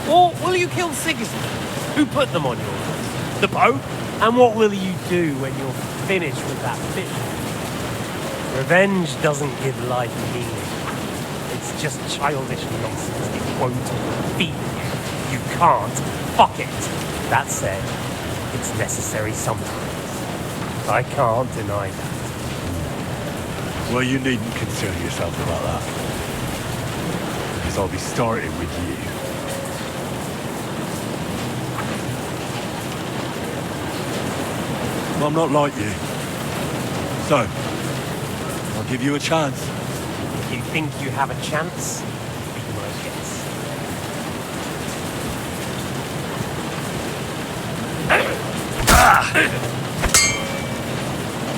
Or will you kill Sigismund? Who put them on your list? The Pope? And what will you do when you're finished with that mission? Revenge doesn't give life meaning. It's just childish nonsense. It won't feed you. You can't fuck it. That said, it's necessary sometimes. I can't deny that. Well, you needn't concern yourself about that. Because I'll be starting with you. I'm not like you. So, I'll give you a chance. If you think you have a chance, be my guest.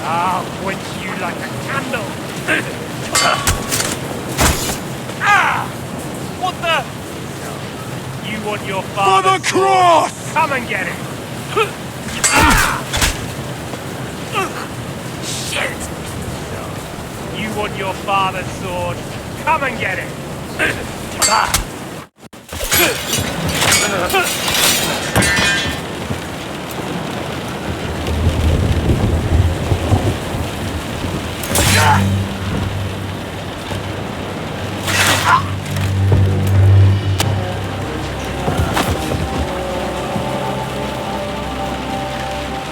I'll quench you like a candle. What the? You want your father's For the cross! sword? Come and get it. Shit! You want your father's sword? Come and get it!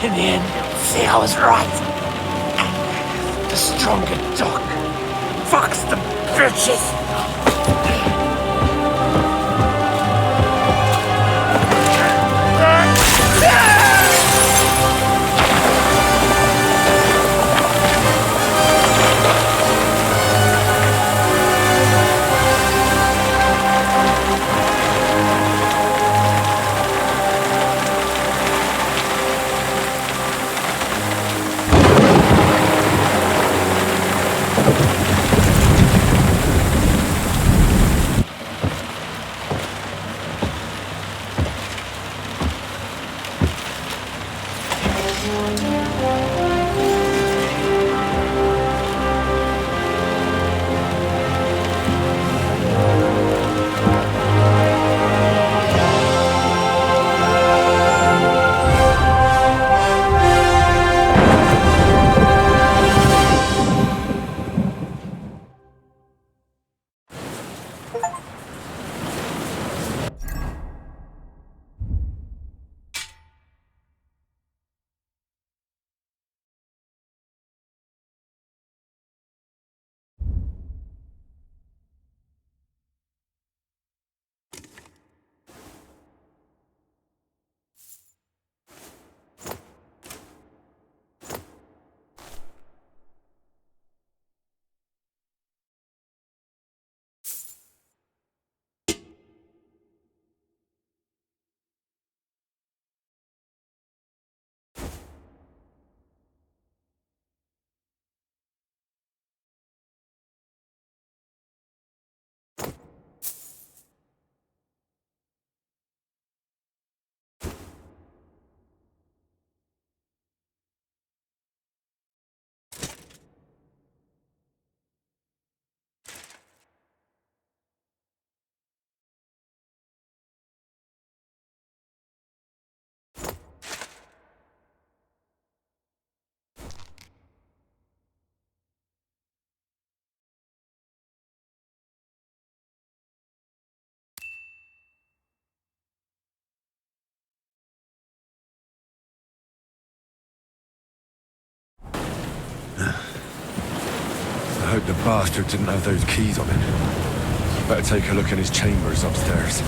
In the end, see, I was right. The stronger dog. Fucks the bitches. I hope the bastard didn't have those keys on him. Better take a look in his chambers upstairs.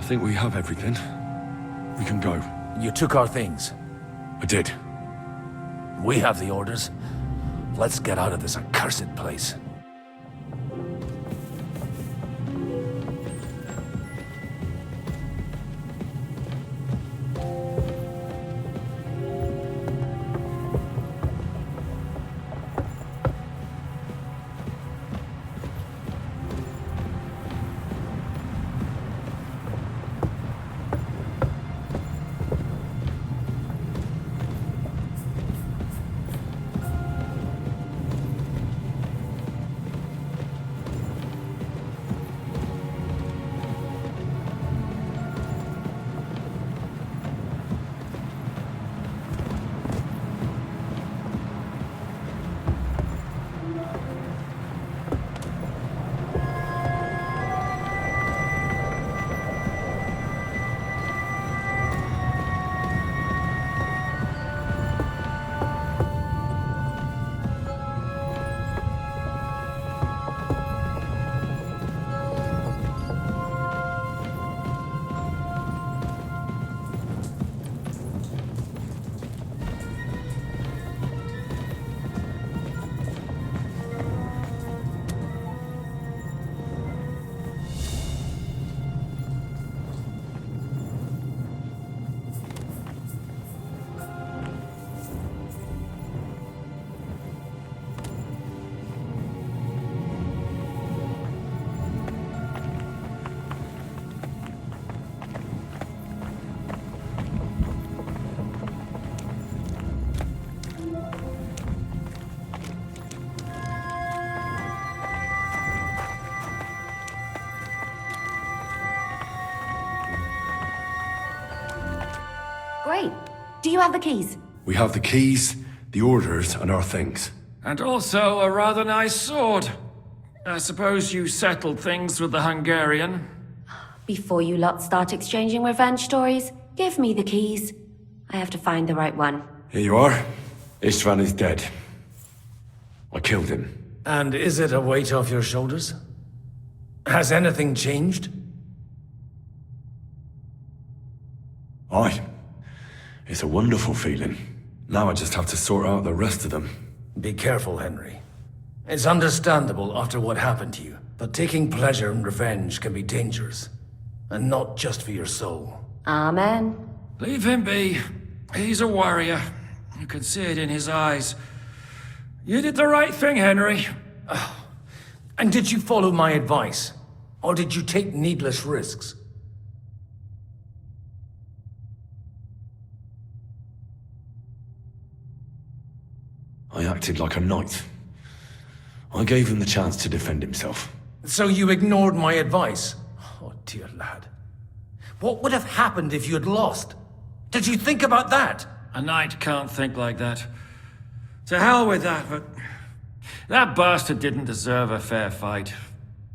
think we have everything. We can go. You took our things. I did. We have the orders. Let's get out of this accursed place. Great. Do you have the keys? We have the keys, the orders, and our things. And also a rather nice sword. I suppose you settled things with the Hungarian. Before you lot start exchanging revenge stories, give me the keys. I have to find the right one. Here you are. Istvan is dead. I killed him. And is it a weight off your shoulders? Has anything changed? Aye. It's a wonderful feeling. Now I just have to sort out the rest of them. Be careful, Henry. It's understandable after what happened to you, but taking pleasure in revenge can be dangerous. And not just for your soul. Amen. Leave him be. He's a warrior. You can see it in his eyes. You did the right thing, Henry. And did you follow my advice? Or did you take needless risks? I acted like a knight. I gave him the chance to defend himself. So you ignored my advice? Oh, dear lad. What would have happened if you had lost? Did you think about that? A knight can't think like that. To hell with that, but... that bastard didn't deserve a fair fight.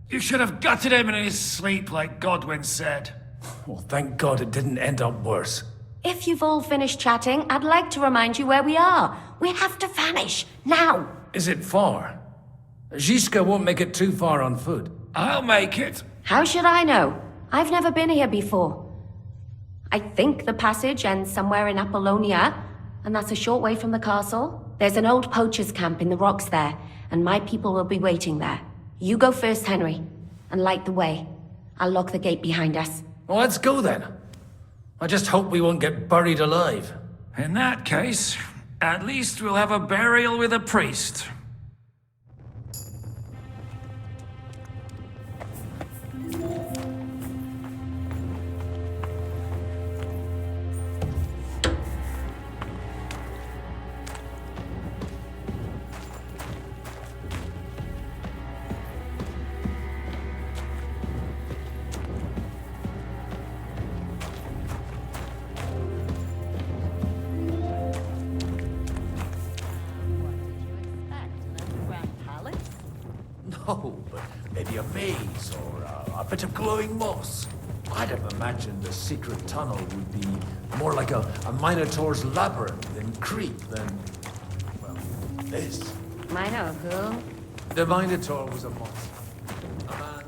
You should have gutted him in his sleep, like Godwin said. Well, thank God it didn't end up worse. If you've all finished chatting, I'd like to remind you where we are. We have to vanish, now! Is it far? Zizka won't make it too far on foot. I'll make it. How should I know? I've never been here before. I think the passage ends somewhere in Apollonia, and that's a short way from the castle. There's an old poacher's camp in the rocks there, and my people will be waiting there. You go first, Henry, and light the way. I'll lock the gate behind us. Well, let's go then. I just hope we won't get buried alive. In that case, at least we'll have a burial with a priest. No, but maybe a maze or a bit of glowing moss. I'd have imagined a secret tunnel would be more like a Minotaur's labyrinth in Crete than, well, this. Mino who? The Minotaur was a monster. A man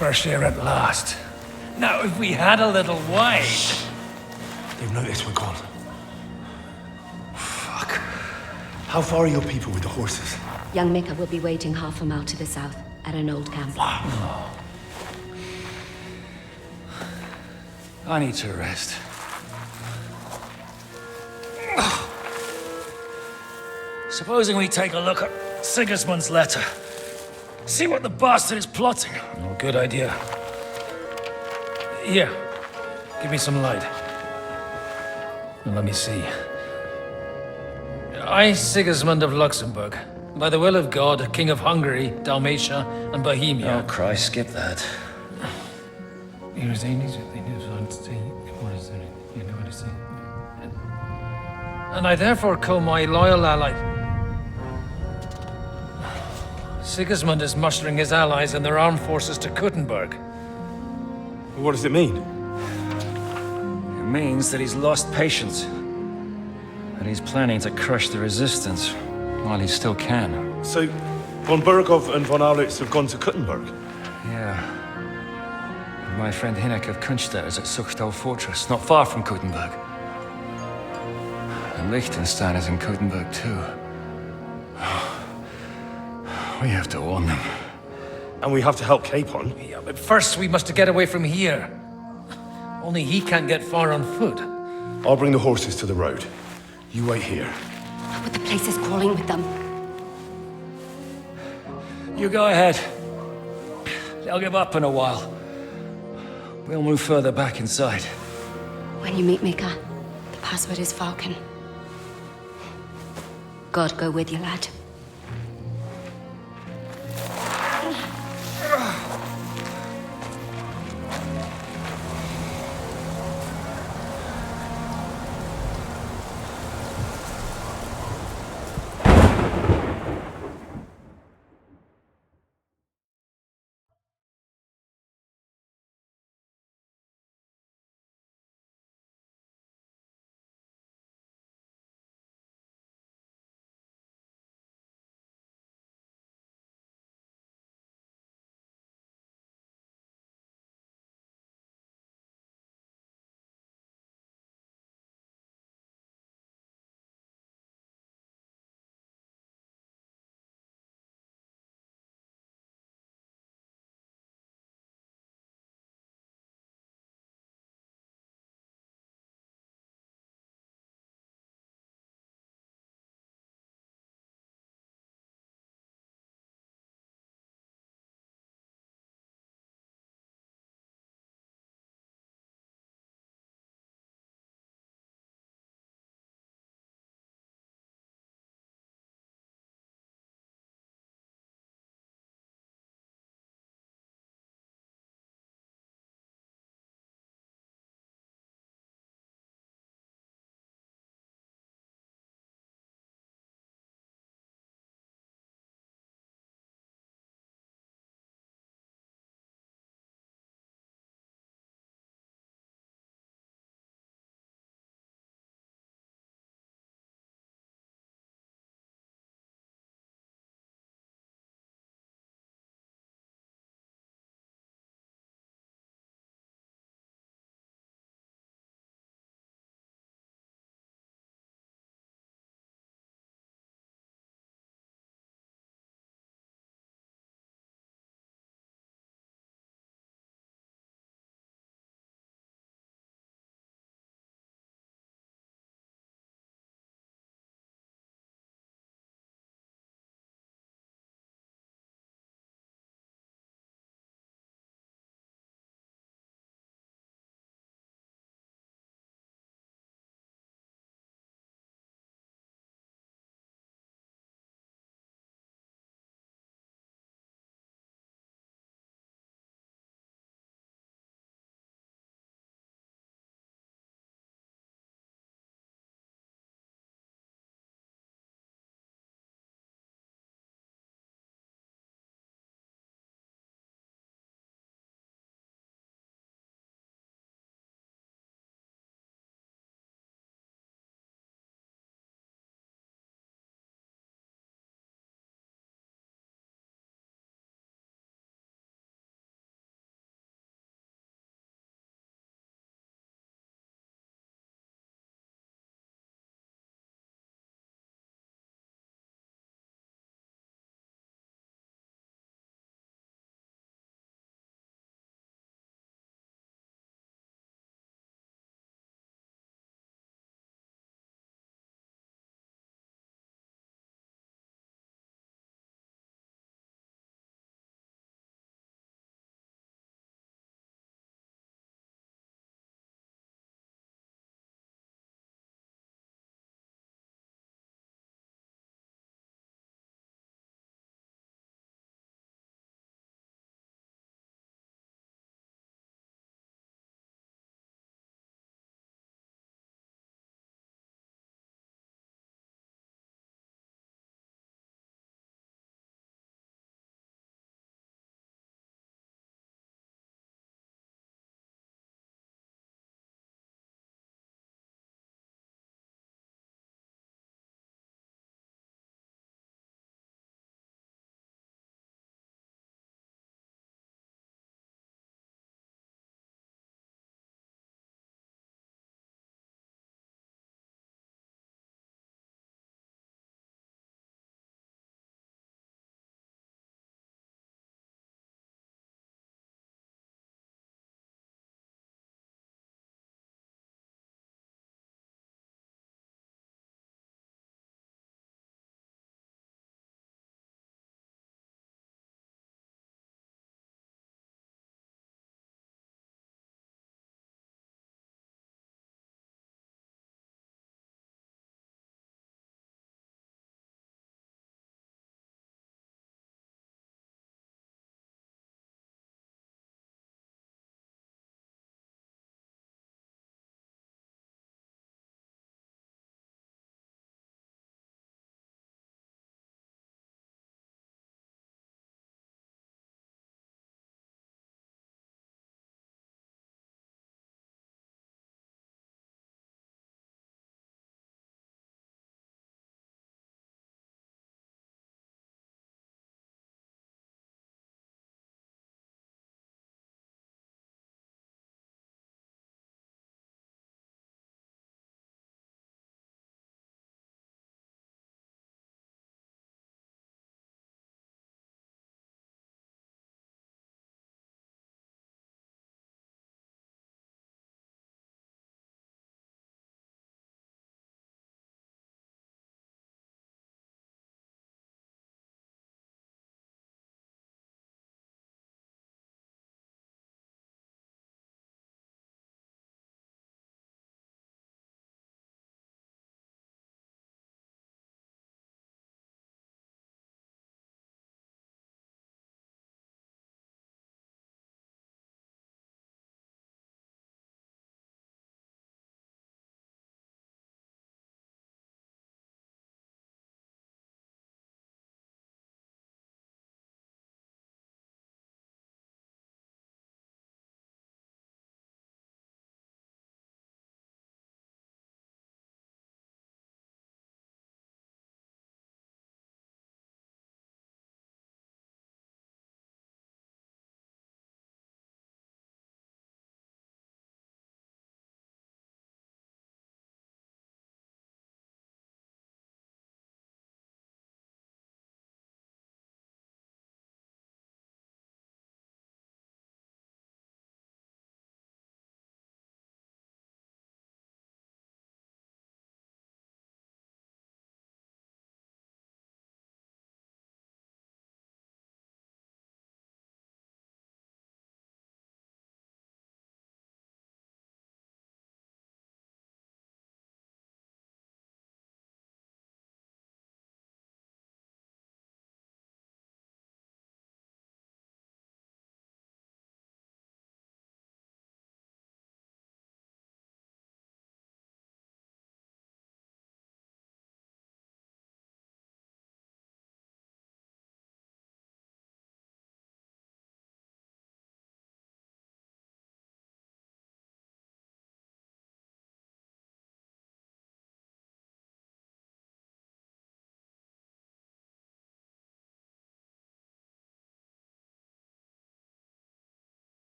fresh air at last. Now, if we had a little wine... They've noticed we're gone. Fuck. How far are your people with the horses? Young Mika will be waiting half a mile to the south, at an old camp. I need to rest. Supposing we take a look at Sigismund's letter. See what the bastard is plotting. Oh, good idea. Here, give me some light. Now, let me see. I, Sigismund of Luxembourg, by the will of God, King of Hungary, Dalmatia, and Bohemia. Oh, Christ, skip that. And I therefore call my loyal ally... Sigismund is mustering his allies and their armed forces to Kuttenberg. What does it mean? It means that he's lost patience. And he's planning to crush the resistance while he still can. So, von Burgov and von Aulitz have gone to Kuttenberg? Yeah. And my friend Hinnek of Kunstedt is at Suchtal Fortress, not far from Kuttenberg. And Liechtenstein is in Kuttenberg too. We have to warn them. And we have to help Capon? Yeah, but first we must get away from here. Only he can't get far on foot. I'll bring the horses to the road. You wait here. But the place is crawling with them. You go ahead. They'll give up in a while. We'll move further back inside. When you meet Mika, the password is Falcon. God go with you, lad.